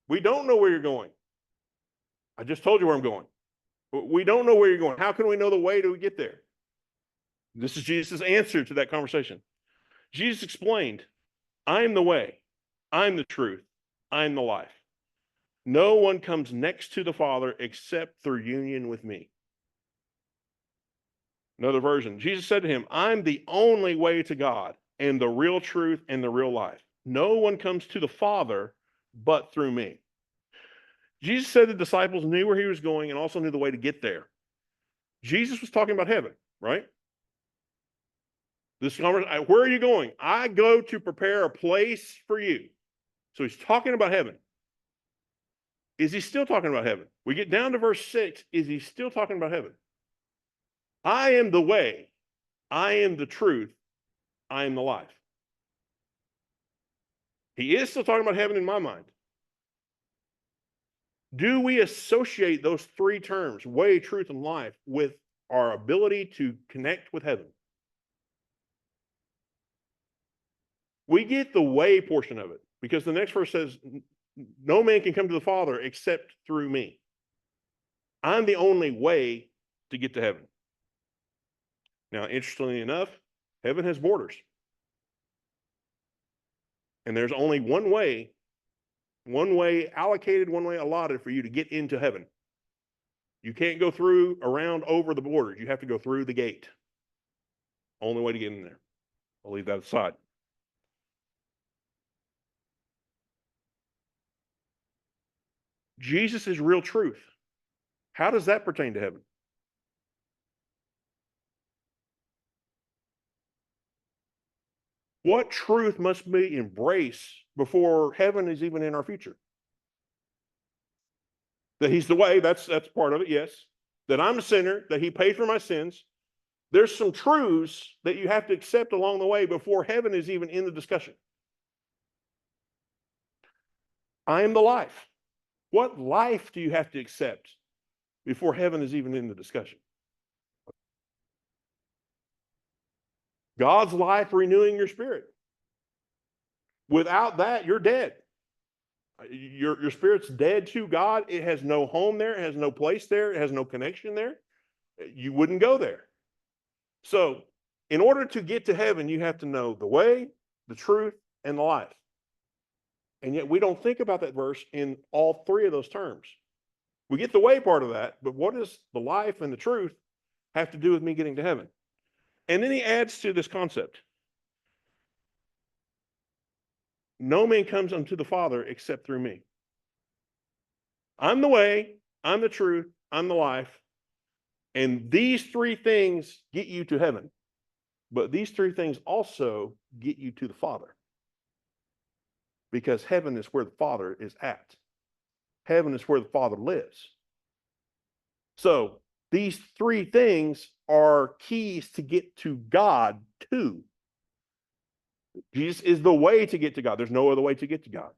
We don't know where you're going. I just told you where I'm going. We don't know where you're going. How can we know the way to get there? This is Jesus' answer to that conversation. Jesus explained, I am the way, I'm the truth, I'm the life. No one comes next to the Father except through union with me. Another version, Jesus said to him, I'm the only way to God and the real truth and the real life. No one comes to the Father but through me. Jesus said the disciples knew where he was going and also knew the way to get there. Jesus was talking about heaven, right? This conversation, where are you going? I go to prepare a place for you. So he's talking about heaven. Is he still talking about heaven? We get down to verse 6. Is he still talking about heaven? I am the way. I am the truth. I am the life. He is still talking about heaven in my mind. Do we associate those three terms, way, truth, and life, with our ability to connect with heaven? We get the way portion of it because the next verse says, no man can come to the Father except through me. I'm the only way to get to heaven. Now, interestingly enough, heaven has borders. And there's only one way allocated, one way allotted for you to get into heaven. You can't go through, around, over the borders. You have to go through the gate. Only way to get in there. I'll leave that aside. Jesus is real truth. How does that pertain to heaven? What truth must we embrace before heaven is even in our future? That he's the way, that's part of it, yes. That I'm a sinner, that he paid for my sins. There's some truths that you have to accept along the way before heaven is even in the discussion. I am the life. What life do you have to accept before heaven is even in the discussion? God's life renewing your spirit. Without that, you're dead. Your spirit's dead to God. It has no home there. It has no place there. It has no connection there. You wouldn't go there. So in order to get to heaven, you have to know the way, the truth, and the life. And yet we don't think about that verse in all three of those terms. We get the way part of that, but what does the life and the truth have to do with me getting to heaven? And then he adds to this concept. No man comes unto the Father except through me. I'm the way, I'm the truth, I'm the life. And these three things get you to heaven. But these three things also get you to the Father. Because heaven is where the Father is at. Heaven is where the Father lives. So these three things are keys to get to God too. Jesus is the way to get to God. There's no other way to get to God.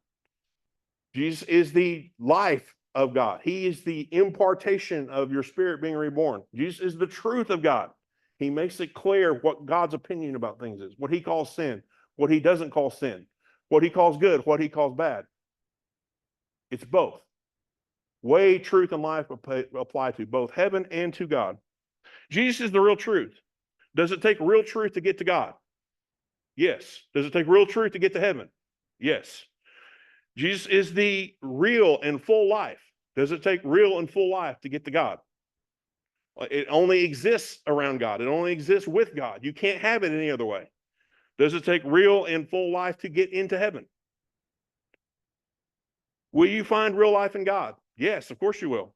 Jesus is the life of God. He is the impartation of your spirit being reborn. Jesus is the truth of God. He makes it clear what God's opinion about things is, what he calls sin, what he doesn't call sin, what he calls good, what he calls bad. It's both. Way, truth, and life apply to both heaven and to God. Jesus is the real truth. Does it take real truth to get to God? Yes. Does it take real truth to get to heaven? Yes. Jesus is the real and full life. Does it take real and full life to get to God? It only exists around God. It only exists with God. You can't have it any other way. Does it take real and full life to get into heaven? Will you find real life in God? Yes, of course you will.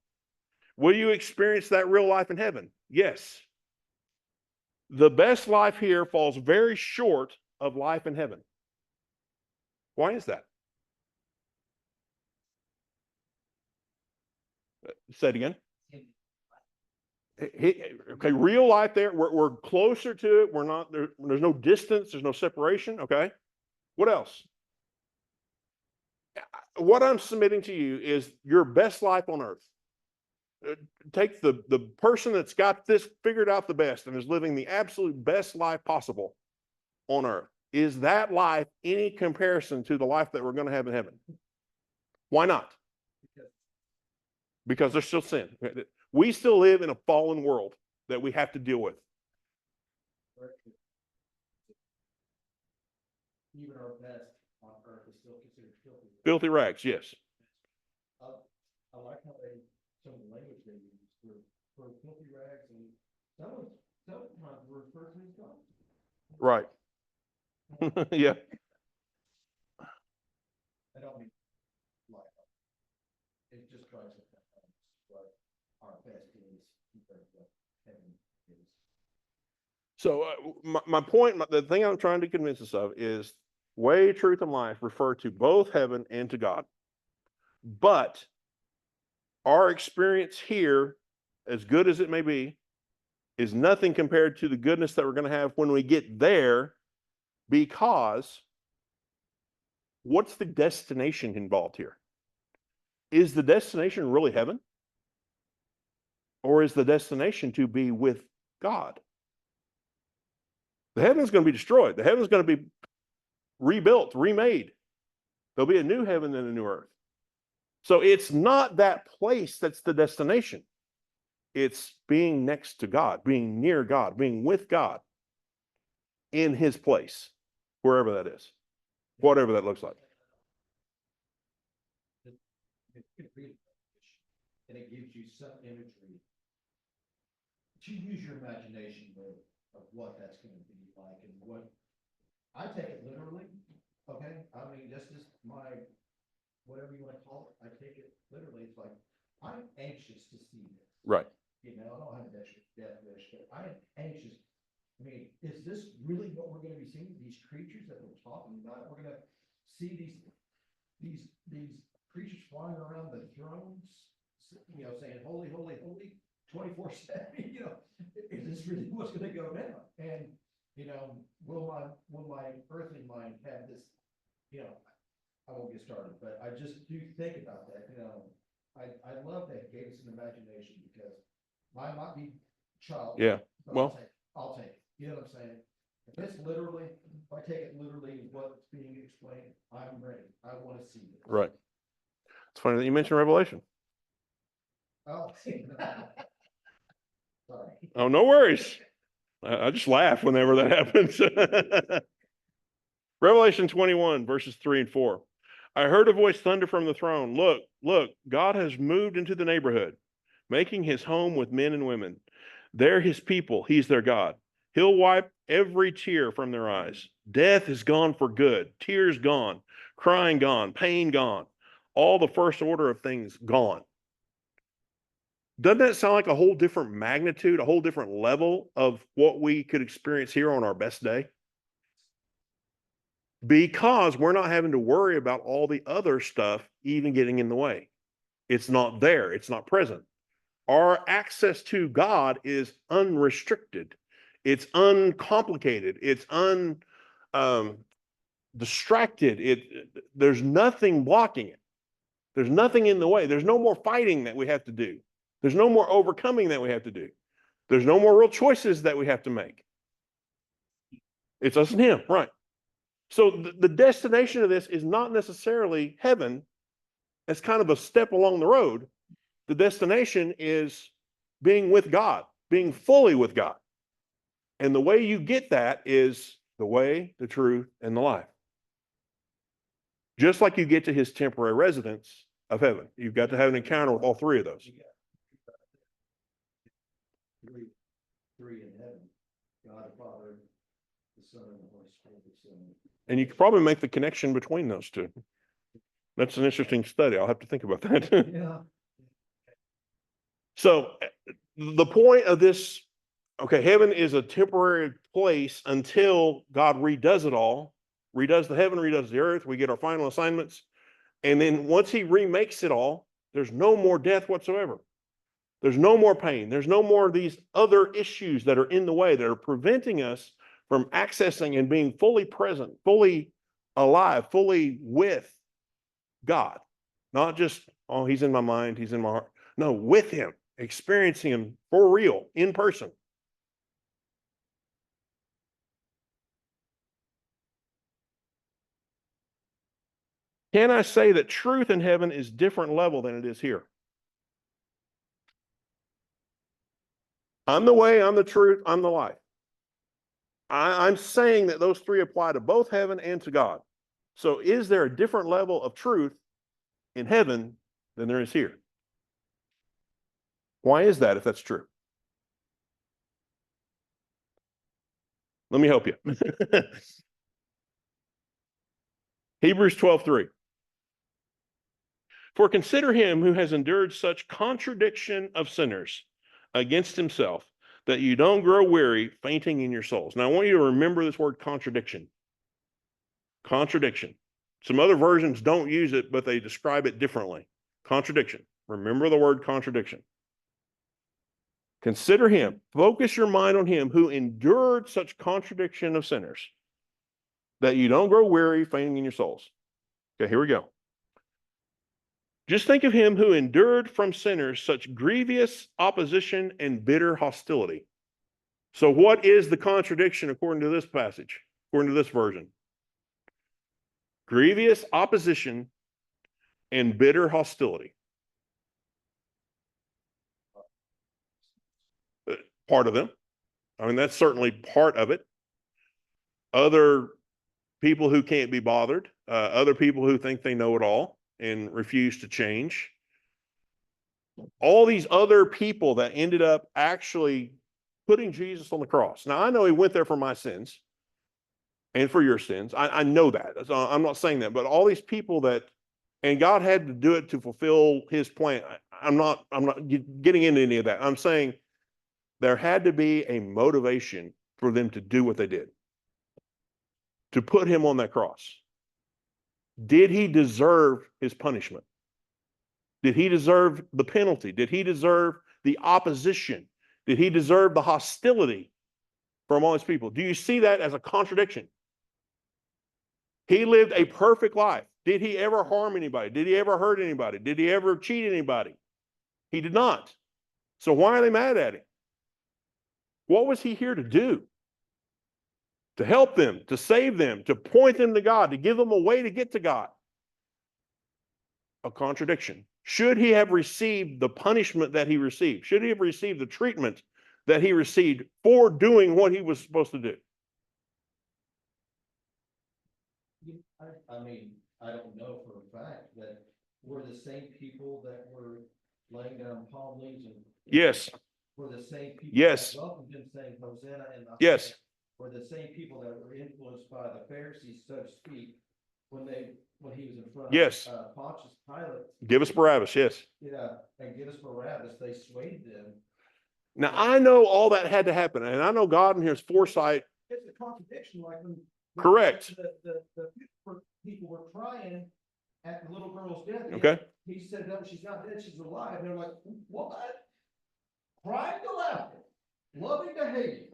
Will you experience that real life in heaven? Yes. The best life here falls very short of life in heaven. Why is that? Say it again. Okay, real life there. We're closer to it. We're not there. There's no distance. There's no separation. Okay. What else? What I'm submitting to you is your best life on earth. Take the person that's got this figured out the best and is living the absolute best life possible on earth. Is that life any comparison to the life that we're going to have in heaven? Why not? Because there's still sin. We still live in a fallen world that we have to deal with. Even our best on earth is still considered filthy. Filthy rags, yes. I like how some of the language they use for filthy rags, and sometimes we're referred to as God. Right. Yeah. I don't mean like it just drives us that but our best is compared to what heaven is. So my point, the thing I'm trying to convince us of is way, truth, and life refer to both heaven and to God. But our experience here, as good as it may be, is nothing compared to the goodness that we're going to have when we get there, because what's the destination involved here? Is the destination really heaven? Or is the destination to be with God? The heaven's going to be destroyed. The heaven's going to be rebuilt, remade. There'll be a new heaven and a new earth. So it's not that place that's the destination. It's being next to God, being near God, being with God in his place, wherever that is, whatever that looks like. And it gives you some imagery to use your imagination of what that's going to be like, and what I take it literally. Okay, I mean, this is my, whatever you want to call it, I take it literally. It's like, I'm anxious to see this. Right. You know, I don't have a death wish, but I'm anxious. I mean, is this really what we're going to be seeing? These creatures that we're talking about? We're going to see these creatures flying around the thrones, you know, saying, holy, holy, holy, 24/7, you know, is this really what's going to go down? And, you know, will my earthly mind have this, you know, I won't get started, but I just do think about that, you know. I love that it gave us an imagination, because mine might be child. Yeah. But Well, I'll take it. You know what I'm saying? If it's literally, If I take it literally what's being explained, I'm ready. I want to see this. Right. It's funny that you mentioned Revelation. Oh. Sorry. Oh, no worries. I just laugh whenever that happens. Revelation 21, verses 3 and 4. I heard a voice thunder from the throne. Look, look, God has moved into the neighborhood, making his home with men and women. They're his people. He's their God. He'll wipe every tear from their eyes. Death is gone for good. Tears gone. Crying gone. Pain gone. All the first order of things gone. Doesn't that sound like a whole different magnitude, a whole different level of what we could experience here on our best day? Because we're not having to worry about all the other stuff even getting in the way. It's not there. It's not present. Our access to God is unrestricted. It's uncomplicated. It's distracted. There's nothing blocking it. There's nothing in the way. There's no more fighting that we have to do. There's no more overcoming that we have to do. There's no more real choices that we have to make. It's us and him, right? So the destination of this is not necessarily heaven. It's kind of a step along the road. The destination is being with God, being fully with God. And the way you get that is the way, the truth, and the life. Just like you get to his temporary residence of heaven. You've got to have an encounter with all three of those. Three in heaven. God the Father, the Son, and the Holy Spirit. And you could probably make the connection between those two. That's an interesting study. I'll have to think about that. Yeah. So the point of this, okay, heaven is a temporary place until God redoes it all, redoes the heaven, redoes the earth. We get our final assignments. And then once he remakes it all, there's no more death whatsoever. There's no more pain. There's no more of these other issues that are in the way that are preventing us from accessing and being fully present, fully alive, fully with God. Not just, oh, he's in my mind, he's in my heart. No, with him, experiencing him for real, in person. Can I say that truth in heaven is different level than it is here? I'm the way, I'm the truth, I'm the life. I'm saying that those three apply to both heaven and to God. So is there a different level of truth in heaven than there is here? Why is that if that's true? Let me help you. Hebrews 12:3. For consider him who has endured such contradiction of sinners against himself, that you don't grow weary, fainting in your souls. Now, I want you to remember this word contradiction. Contradiction. Some other versions don't use it, but they describe it differently. Contradiction. Remember the word contradiction. Consider him. Focus your mind on him who endured such contradiction of sinners, that you don't grow weary, fainting in your souls. Okay, here we go. Just think of him who endured from sinners such grievous opposition and bitter hostility. So what is the contradiction according to this passage, according to this version? Grievous opposition and bitter hostility. Part of them. I mean, that's certainly part of it. Other people who can't be bothered, other people who think they know it all and refuse to change. All these other people that ended up actually putting Jesus on the cross. Now, I know he went there for my sins and for your sins. I know that. So I'm not saying that, but all these people that, and God had to do it to fulfill his plan. I'm not getting into any of that. I'm saying there had to be a motivation for them to do what they did, to put him on that cross. Did he deserve his punishment? Did he deserve the penalty? Did he deserve the opposition? Did he deserve the hostility from all his people? Do you see that as a contradiction? He lived a perfect life. Did he ever harm anybody? Did he ever hurt anybody? Did he ever cheat anybody? He did not. So why are they mad at him? What was he here to do? to help them, to save them, to point them to God, to give them a way to get to God. A contradiction. Should he have received the punishment that he received? Should he have received the treatment that he received for doing what he was supposed to do? I mean, I don't know for a fact that we're the same people that were laying down palm leaves and. Yes. We're the same people. Yes. That welcomed him saying Hosanna and the. Yes. We're the same people that were influenced by the Pharisees, so to speak, when he was in front Yes. of Pontius Pilate. Give us Barabbas, yes. Yeah, and give us Barabbas, they swayed them. Now, I know all that had to happen, and I know God in his foresight. It's a contradiction, like when. Correct. The people were crying at the little girl's death. Okay. He said, no, she's not dead, she's alive. And they're like, what? Crying to laughter, loving to hate.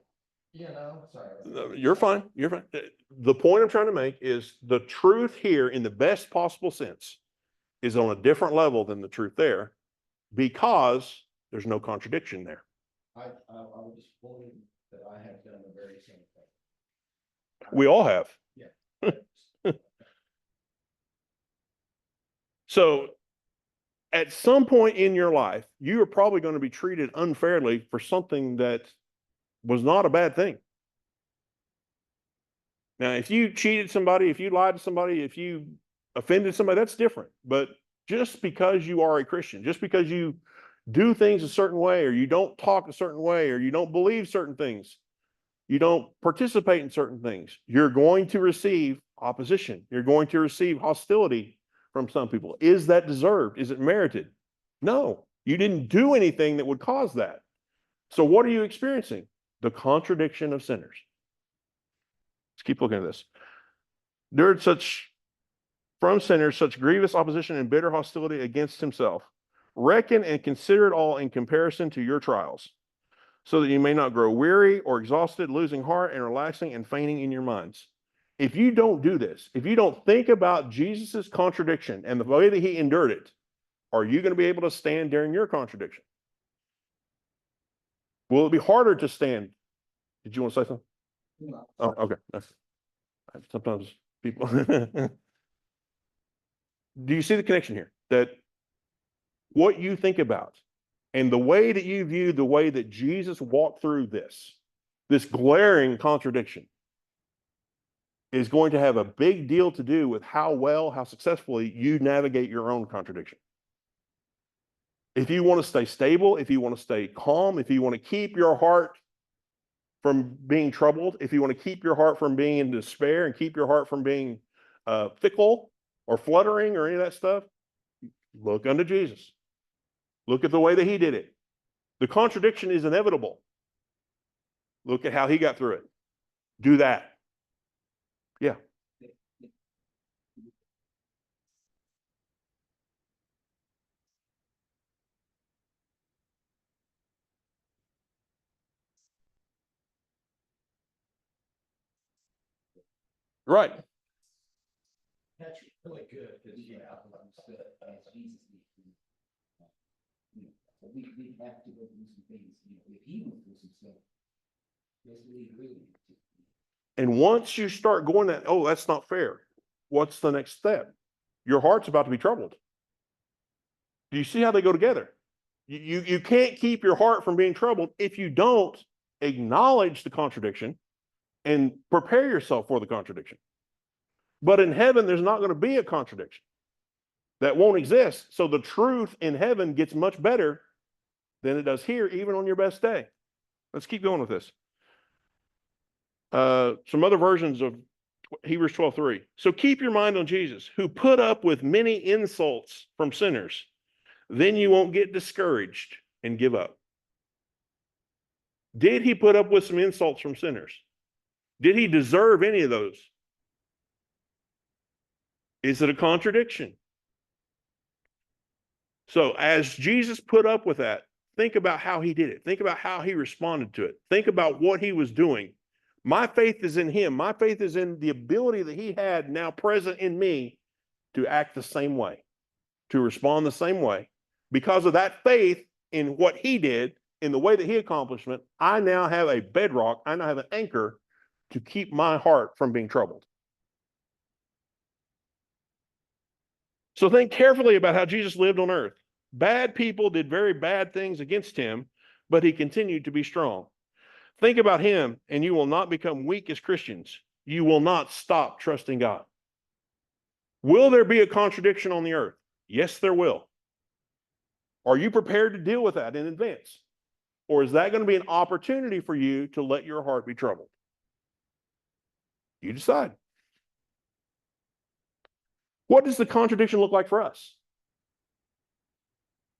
Sorry. You're fine. You're fine. The point I'm trying to make is the truth here in the best possible sense is on a different level than the truth there because there's no contradiction there. I would just believe that I have done the very same thing. We all have. Yeah. So at some point in your life, you are probably going to be treated unfairly for something that was not a bad thing. Now, if you cheated somebody, if you lied to somebody, if you offended somebody, that's different. But just because you are a Christian, just because you do things a certain way, or you don't talk a certain way, or you don't believe certain things, you don't participate in certain things, you're going to receive opposition. You're going to receive hostility from some people. Is that deserved? Is it merited? No, you didn't do anything that would cause that. So what are you experiencing? The contradiction of sinners. Let's keep looking at this. Endured such from sinners such grievous opposition and bitter hostility against himself. Reckon and consider it all in comparison to your trials, so that you may not grow weary or exhausted, losing heart and relaxing and fainting in your minds. If you don't do this, if you don't think about Jesus's contradiction and the way that he endured it, are you going to be able to stand during your contradiction? Will it be harder to stand? Did you want to say something? No. Oh, okay. Sometimes people. Do you see the connection here? That what you think about and the way that you view the way that Jesus walked through this glaring contradiction is going to have a big deal to do with how successfully you navigate your own contradiction. If you want to stay stable, if you want to stay calm, if you want to keep your heart from being troubled, if you want to keep your heart from being in despair and keep your heart from being fickle or fluttering or any of that stuff, look unto Jesus. Look at the way that he did it. The contradiction is inevitable. Look at how he got through it. Do that. Yeah. Right. That's really good, because, Jesus we have to go through some things. If he went through some stuff, basically really. And once you start going that, oh, that's not fair. What's the next step? Your heart's about to be troubled. Do you see how they go together? You can't keep your heart from being troubled if you don't acknowledge the contradiction and prepare yourself for the contradiction. But in heaven, there's not going to be a contradiction. That won't exist. So the truth in heaven gets much better than it does here, even on your best day. Let's keep going with this. Some other versions of Hebrews 12:3. So keep your mind on Jesus, who put up with many insults from sinners. Then you won't get discouraged and give up. Did he put up with some insults from sinners? Did he deserve any of those? Is it a contradiction? So as Jesus put up with that, think about how he did it. Think about how he responded to it. Think about what he was doing. My faith is in him. My faith is in the ability that he had now present in me to act the same way, to respond the same way. Because of that faith in what he did, in the way that he accomplished it, I now have a bedrock. I now have an anchor to keep my heart from being troubled. So think carefully about how Jesus lived on earth. Bad people did very bad things against him, but he continued to be strong. Think about him, and you will not become weak as Christians. You will not stop trusting God. Will there be a contradiction on the earth? Yes, there will. Are you prepared to deal with that in advance? Or is that going to be an opportunity for you to let your heart be troubled? You decide. What does the contradiction look like for us?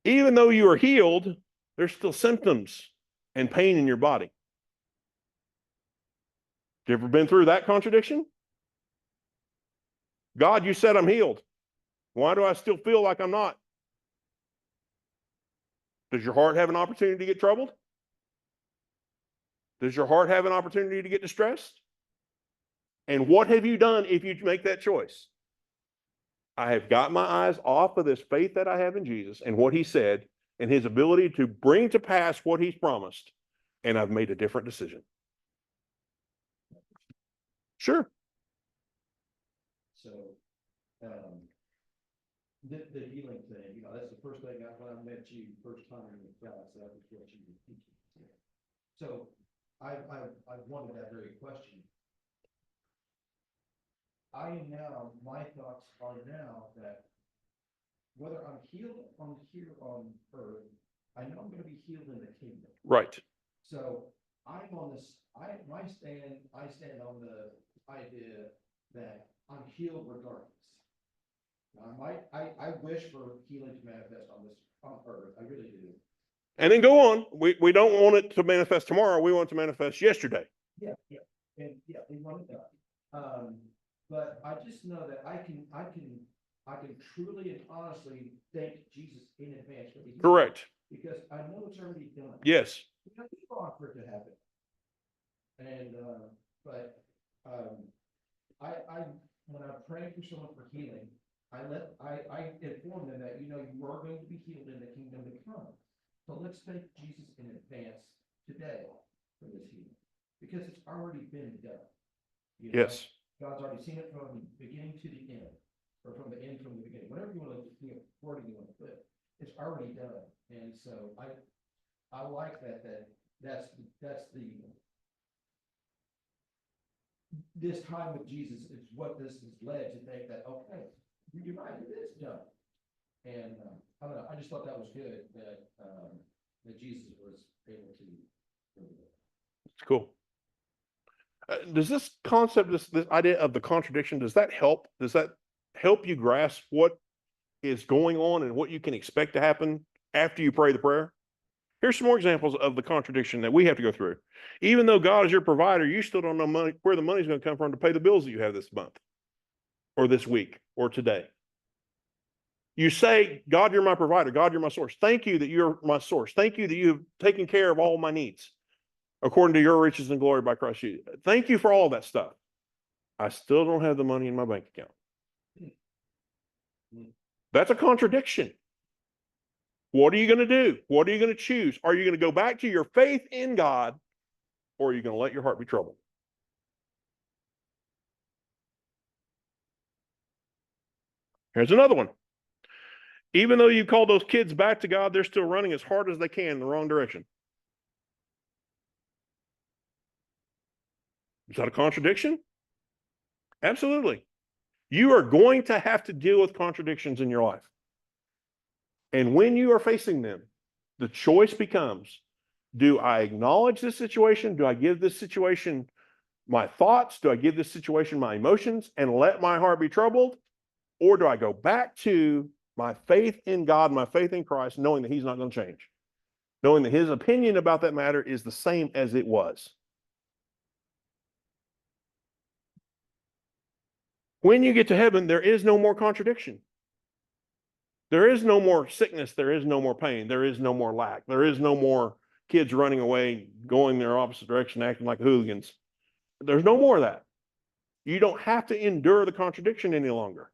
Even though you are healed, there's still symptoms and pain in your body. You ever been through that contradiction? God, you said I'm healed. Why do I still feel like I'm not? Does your heart have an opportunity to get troubled? Does your heart have an opportunity to get distressed? And what have you done if you make that choice? I have got my eyes off of this faith that I have in Jesus and what he said and his ability to bring to pass what he's promised, and I've made a different decision. Sure. So, the healing thing, that's the first thing when I met you, first time in the class, that was what you were teaching. So, I wanted that very question. My thoughts are now that whether I'm healed here on earth, I know I'm going to be healed in the kingdom. Right. So I'm on this, I stand on the idea that I'm healed regardless. Now, I wish for healing to manifest on earth. I really do. And then go on. We don't want it to manifest tomorrow. We want it to manifest yesterday. Yeah. And we want it done. But I just know that I can truly and honestly thank Jesus in advance for the healing. Correct. Because I know it's already done. Yes. We don't need God for it to happen. And when I'm praying for someone for healing, I inform them that you are going to be healed in the kingdom to come. So let's thank Jesus in advance today for this healing, because it's already been done. Yes. God's already seen it from the beginning to the end, or from the end from the beginning. Whatever you want to wording you want to put, it's already done. And so I like that's this time with Jesus is what this has led to think that, okay, you're right, it is done. And I don't know, I just thought that was good that Jesus was able to. It's cool. Does this concept, this idea of the contradiction, does that help? Does that help you grasp what is going on and what you can expect to happen after you pray the prayer? Here's some more examples of the contradiction that we have to go through. Even though God is your provider, you still don't know where the money's going to come from to pay the bills that you have this month or this week or today. You say, God, you're my provider. God, you're my source. Thank you that you're my source. Thank you that you've taken care of all my needs according to your riches and glory by Christ Jesus. Thank you for all that stuff. I still don't have the money in my bank account. That's a contradiction. What are you going to do? What are you going to choose? Are you going to go back to your faith in God, or are you going to let your heart be troubled? Here's another one. Even though you call those kids back to God, they're still running as hard as they can in the wrong direction. Is that a contradiction? Absolutely. You are going to have to deal with contradictions in your life. And when you are facing them, the choice becomes, do I acknowledge this situation? Do I give this situation my thoughts? Do I give this situation my emotions and let my heart be troubled? Or do I go back to my faith in God, my faith in Christ, knowing that he's not going to change, knowing that his opinion about that matter is the same as it was? When you get to heaven, there is no more contradiction. There is no more sickness. There is no more pain. There is no more lack. There is no more kids running away, going their opposite direction, acting like hooligans. There's no more of that. You don't have to endure the contradiction any longer.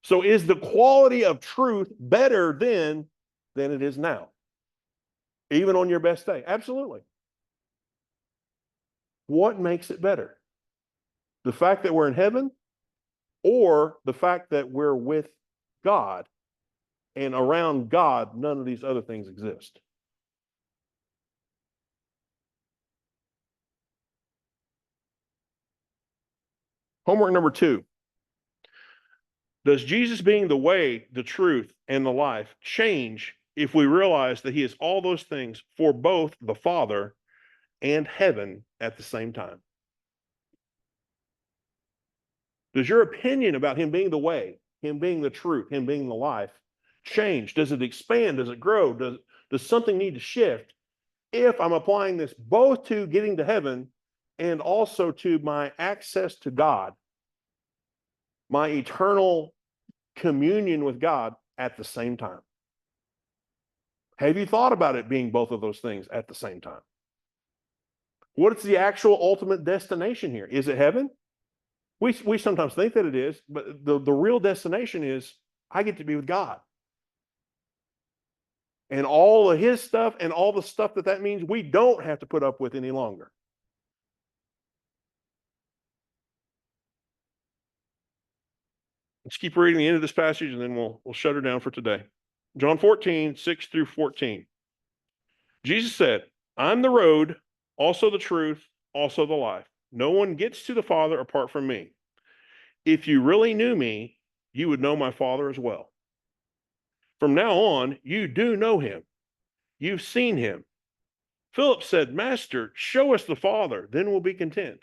So is the quality of truth better then than it is now? Even on your best day? Absolutely. What makes it better? The fact that we're in heaven, or the fact that we're with God, and around God, none of these other things exist? Homework number 2. Does Jesus being the way, the truth, and the life change if we realize that he is all those things for both the Father and heaven at the same time? Does your opinion about him being the way, him being the truth, him being the life change? Does it expand? Does it grow? Does something need to shift if I'm applying this both to getting to heaven and also to my access to God, my eternal communion with God at the same time? Have you thought about it being both of those things at the same time? What is the actual ultimate destination here? Is it heaven? We sometimes think that it is, but the real destination is I get to be with God. And all of his stuff and all the stuff that means we don't have to put up with any longer. Let's keep reading the end of this passage and then we'll shut her down for today. John 14, 6 through 14. Jesus said, I'm the road, also the truth, also the life. No one gets to the Father apart from me. If you really knew me, you would know my Father as well. From now on, you do know him. You've seen him. Philip said, Master, show us the Father, then we'll be content.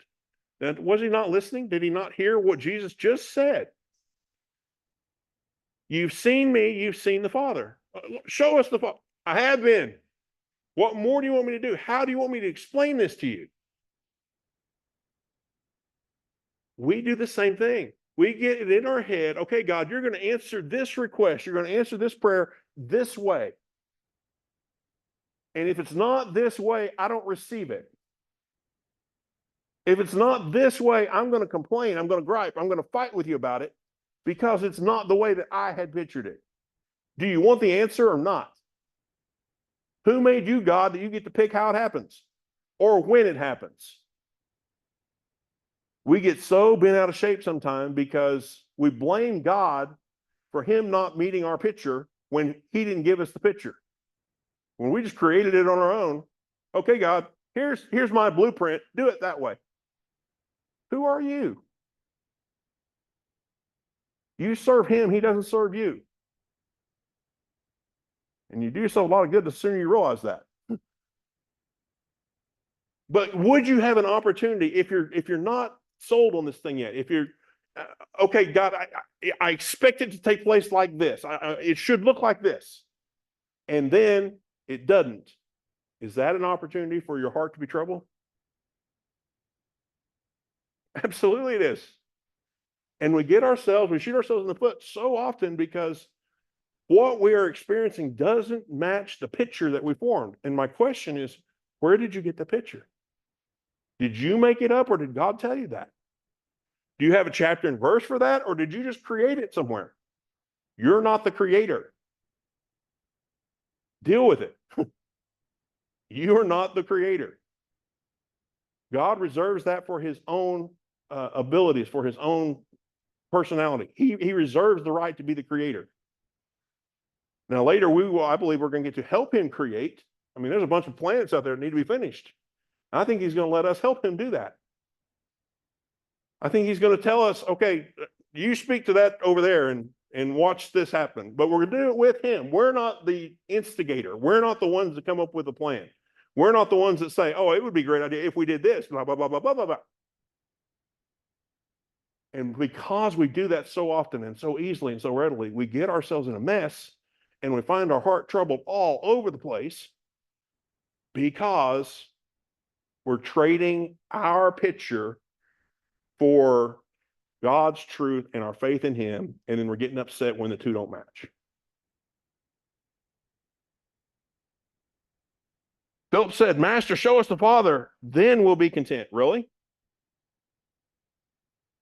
Now, was he not listening? Did he not hear what Jesus just said? You've seen me, you've seen the Father. Show us the Father. I have been. What more do you want me to do? How do you want me to explain this to you? We do the same thing. We get it in our head, okay, God, you're going to answer this request. You're going to answer this prayer this way. And if it's not this way, I don't receive it. If it's not this way, I'm going to complain. I'm going to gripe. I'm going to fight with you about it because it's not the way that I had pictured it. Do you want the answer or not? Who made you, God, that you get to pick how it happens or when it happens? We get so bent out of shape sometimes because we blame God for him not meeting our picture when he didn't give us the picture. When we just created it on our own, okay, God, here's my blueprint. Do it that way. Who are you? You serve him, he doesn't serve you. And you do yourself a lot of good the sooner you realize that. But would you have an opportunity if you're not sold on this thing yet? If you're okay, God, I expect it to take place like this. It should look like this, and then it doesn't. Is that an opportunity for your heart to be troubled? Absolutely, it is. And we shoot ourselves in the foot so often because what we are experiencing doesn't match the picture that we formed. And my question is, where did you get the picture? Did you make it up or did God tell you that? Do you have a chapter and verse for that or did you just create it somewhere? You're not the creator. Deal with it. You are not the creator. God reserves that for his own abilities, for his own personality. He reserves the right to be the creator. Now later I believe we're going to get to help him create. I mean, there's a bunch of planets out there that need to be finished. I think he's going to let us help him do that. I think he's going to tell us, okay, you speak to that over there and watch this happen. But we're going to do it with him. We're not the instigator. We're not the ones that come up with a plan. We're not the ones that say, oh, it would be a great idea if we did this, blah, blah, blah, blah, blah, blah, blah. And because we do that so often and so easily and so readily, we get ourselves in a mess and we find our heart troubled all over the place because we're trading our picture for God's truth and our faith in him, and then we're getting upset when the two don't match. Philip said, Master, show us the Father, then we'll be content. Really?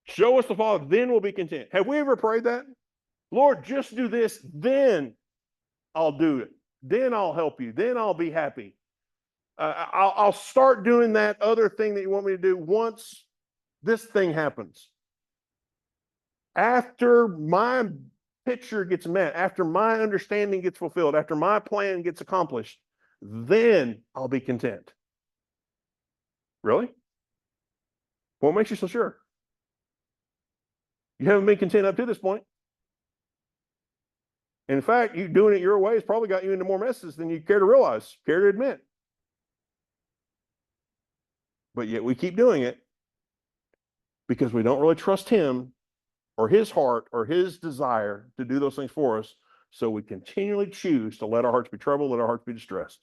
Show us the Father, then we'll be content. Have we ever prayed that? Lord, just do this, then I'll do it. Then I'll help you. Then I'll be happy. I'll start doing that other thing that you want me to do once this thing happens. After my picture gets met, after my understanding gets fulfilled, after my plan gets accomplished, then I'll be content. Really? What makes you so sure? You haven't been content up to this point. In fact, you doing it your way has probably got you into more messes than you care to realize, care to admit. But yet we keep doing it because we don't really trust him or his heart or his desire to do those things for us. So we continually choose to let our hearts be troubled, let our hearts be distressed.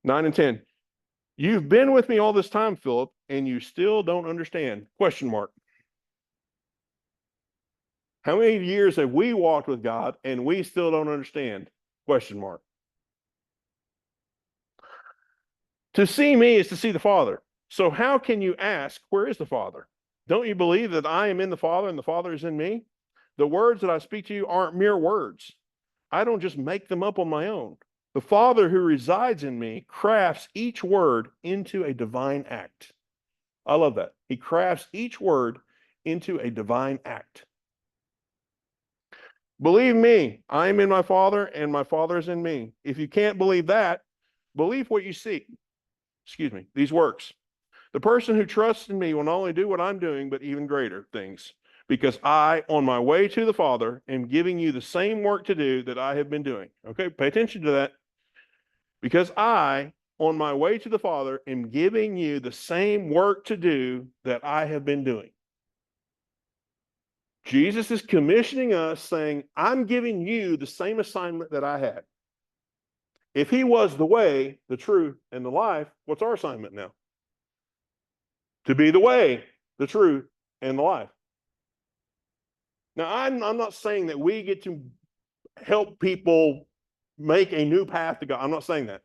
9 and 10. You've been with me all this time, Philip, and you still don't understand? Question mark. How many years have we walked with God and we still don't understand? Question mark. To see me is to see the Father. So how can you ask, where is the Father? Don't you believe that I am in the Father and the Father is in me? The words that I speak to you aren't mere words. I don't just make them up on my own. The Father who resides in me crafts each word into a divine act. I love that. He crafts each word into a divine act. Believe me, I am in my Father and my Father is in me. If you can't believe that, believe what you see. These works. The person who trusts in me will not only do what I'm doing, but even greater things. Because I, on my way to the Father, am giving you the same work to do that I have been doing. Okay, pay attention to that. Because I, on my way to the Father, am giving you the same work to do that I have been doing. Jesus is commissioning us, saying, I'm giving you the same assignment that I had. If he was the way, the truth, and the life, what's our assignment now? To be the way, the truth, and the life. Now, I'm not saying that we get to help people make a new path to God. I'm not saying that.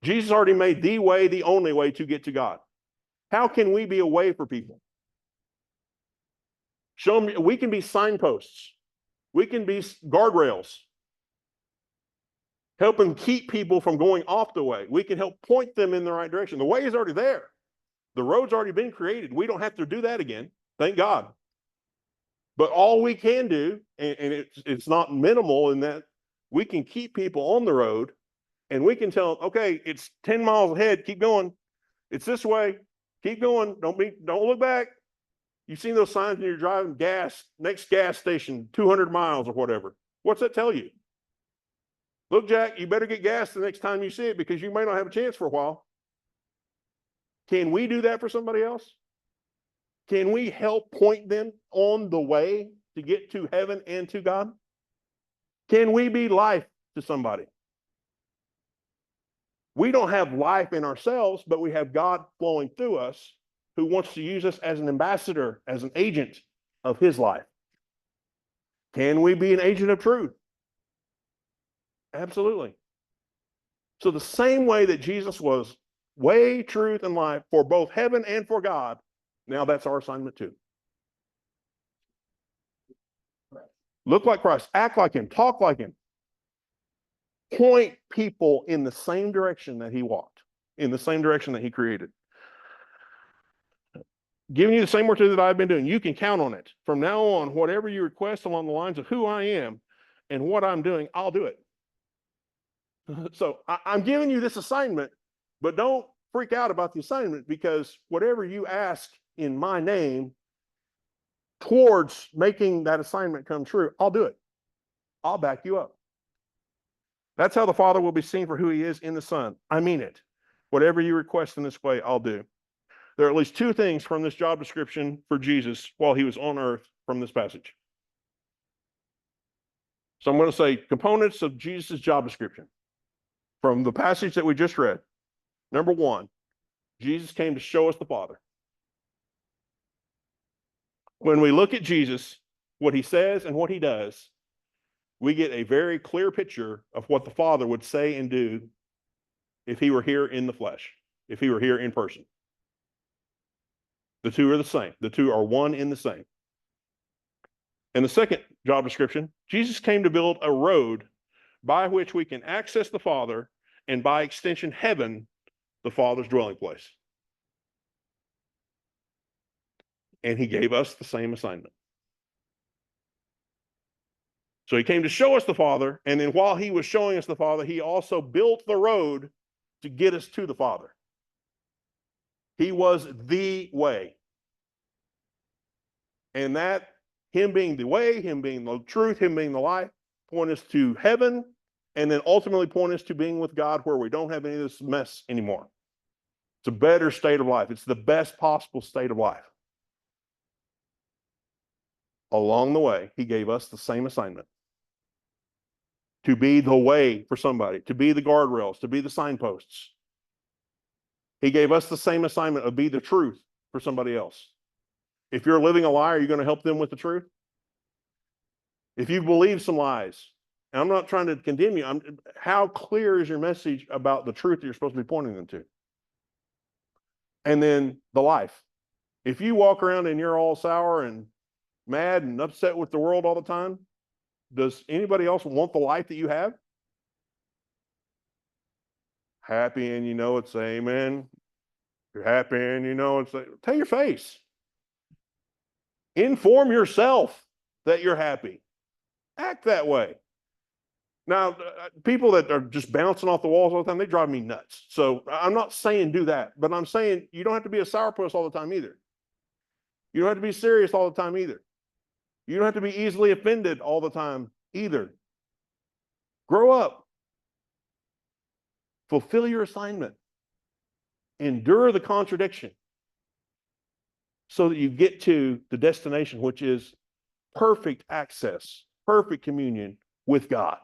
Jesus already made the way, the only way to get to God. How can we be a way for people? Show them, we can be signposts. We can be guardrails. Helping keep people from going off the way. We can help point them in the right direction. The way is already there. The road's already been created. We don't have to do that again. Thank God. But all we can do, and it's not minimal in that we can keep people on the road and we can tell them, okay, it's 10 miles ahead. Keep going. It's this way. Keep going. Don't look back. You've seen those signs when you're driving next gas station, 200 miles or whatever. What's that tell you? Look, Jack, you better get gas the next time you see it because you may not have a chance for a while. Can we do that for somebody else? Can we help point them on the way to get to heaven and to God? Can we be life to somebody? We don't have life in ourselves, but we have God flowing through us who wants to use us as an ambassador, as an agent of his life. Can we be an agent of truth? Absolutely. So the same way that Jesus was way, truth, and life for both heaven and for God, now that's our assignment too. Look like Christ, act like him, talk like him. Point people in the same direction that he walked, in the same direction that he created. Giving you the same work that I've been doing. You can count on it. From now on, whatever you request along the lines of who I am and what I'm doing, I'll do it. So I'm giving you this assignment, but don't freak out about the assignment because whatever you ask in my name towards making that assignment come true, I'll do it. I'll back you up. That's how the Father will be seen for who he is in the Son. I mean it. Whatever you request in this way, I'll do. There are at least two things from this job description for Jesus while he was on earth from this passage. So I'm going to say components of Jesus' job description from the passage that we just read. Number one, Jesus came to show us the Father. When we look at Jesus, what he says and what he does, we get a very clear picture of what the Father would say and do if he were here in the flesh, if he were here in person. The two are the same. The two are one in the same. And the second job description, Jesus came to build a road by which we can access the Father, and by extension, heaven, the Father's dwelling place. And he gave us the same assignment. So he came to show us the Father, and then while he was showing us the Father, he also built the road to get us to the Father. He was the way. And that, him being the way, him being the truth, him being the life, point us to heaven, and then ultimately point us to being with God where we don't have any of this mess anymore. It's a better state of life. It's the best possible state of life. Along the way, he gave us the same assignment. To be the way for somebody, to be the guardrails, to be the signposts. He gave us the same assignment of be the truth for somebody else. If you're living a lie, are you going to help them with the truth? If you believe some lies, and I'm not trying to condemn you, how clear is your message about the truth that you're supposed to be pointing them to? And then the life. If you walk around and you're all sour and mad and upset with the world all the time, does anybody else want the life that you have? Happy and you know it's amen. You're happy and you know it's tell your face. Inform yourself that you're happy. Act that way. Now, people that are just bouncing off the walls all the time, they drive me nuts. So I'm not saying do that, but I'm saying you don't have to be a sourpuss all the time either. You don't have to be serious all the time either. You don't have to be easily offended all the time either. Grow up. Fulfill your assignment. Endure the contradiction so that you get to the destination, which is perfect access, perfect communion with God.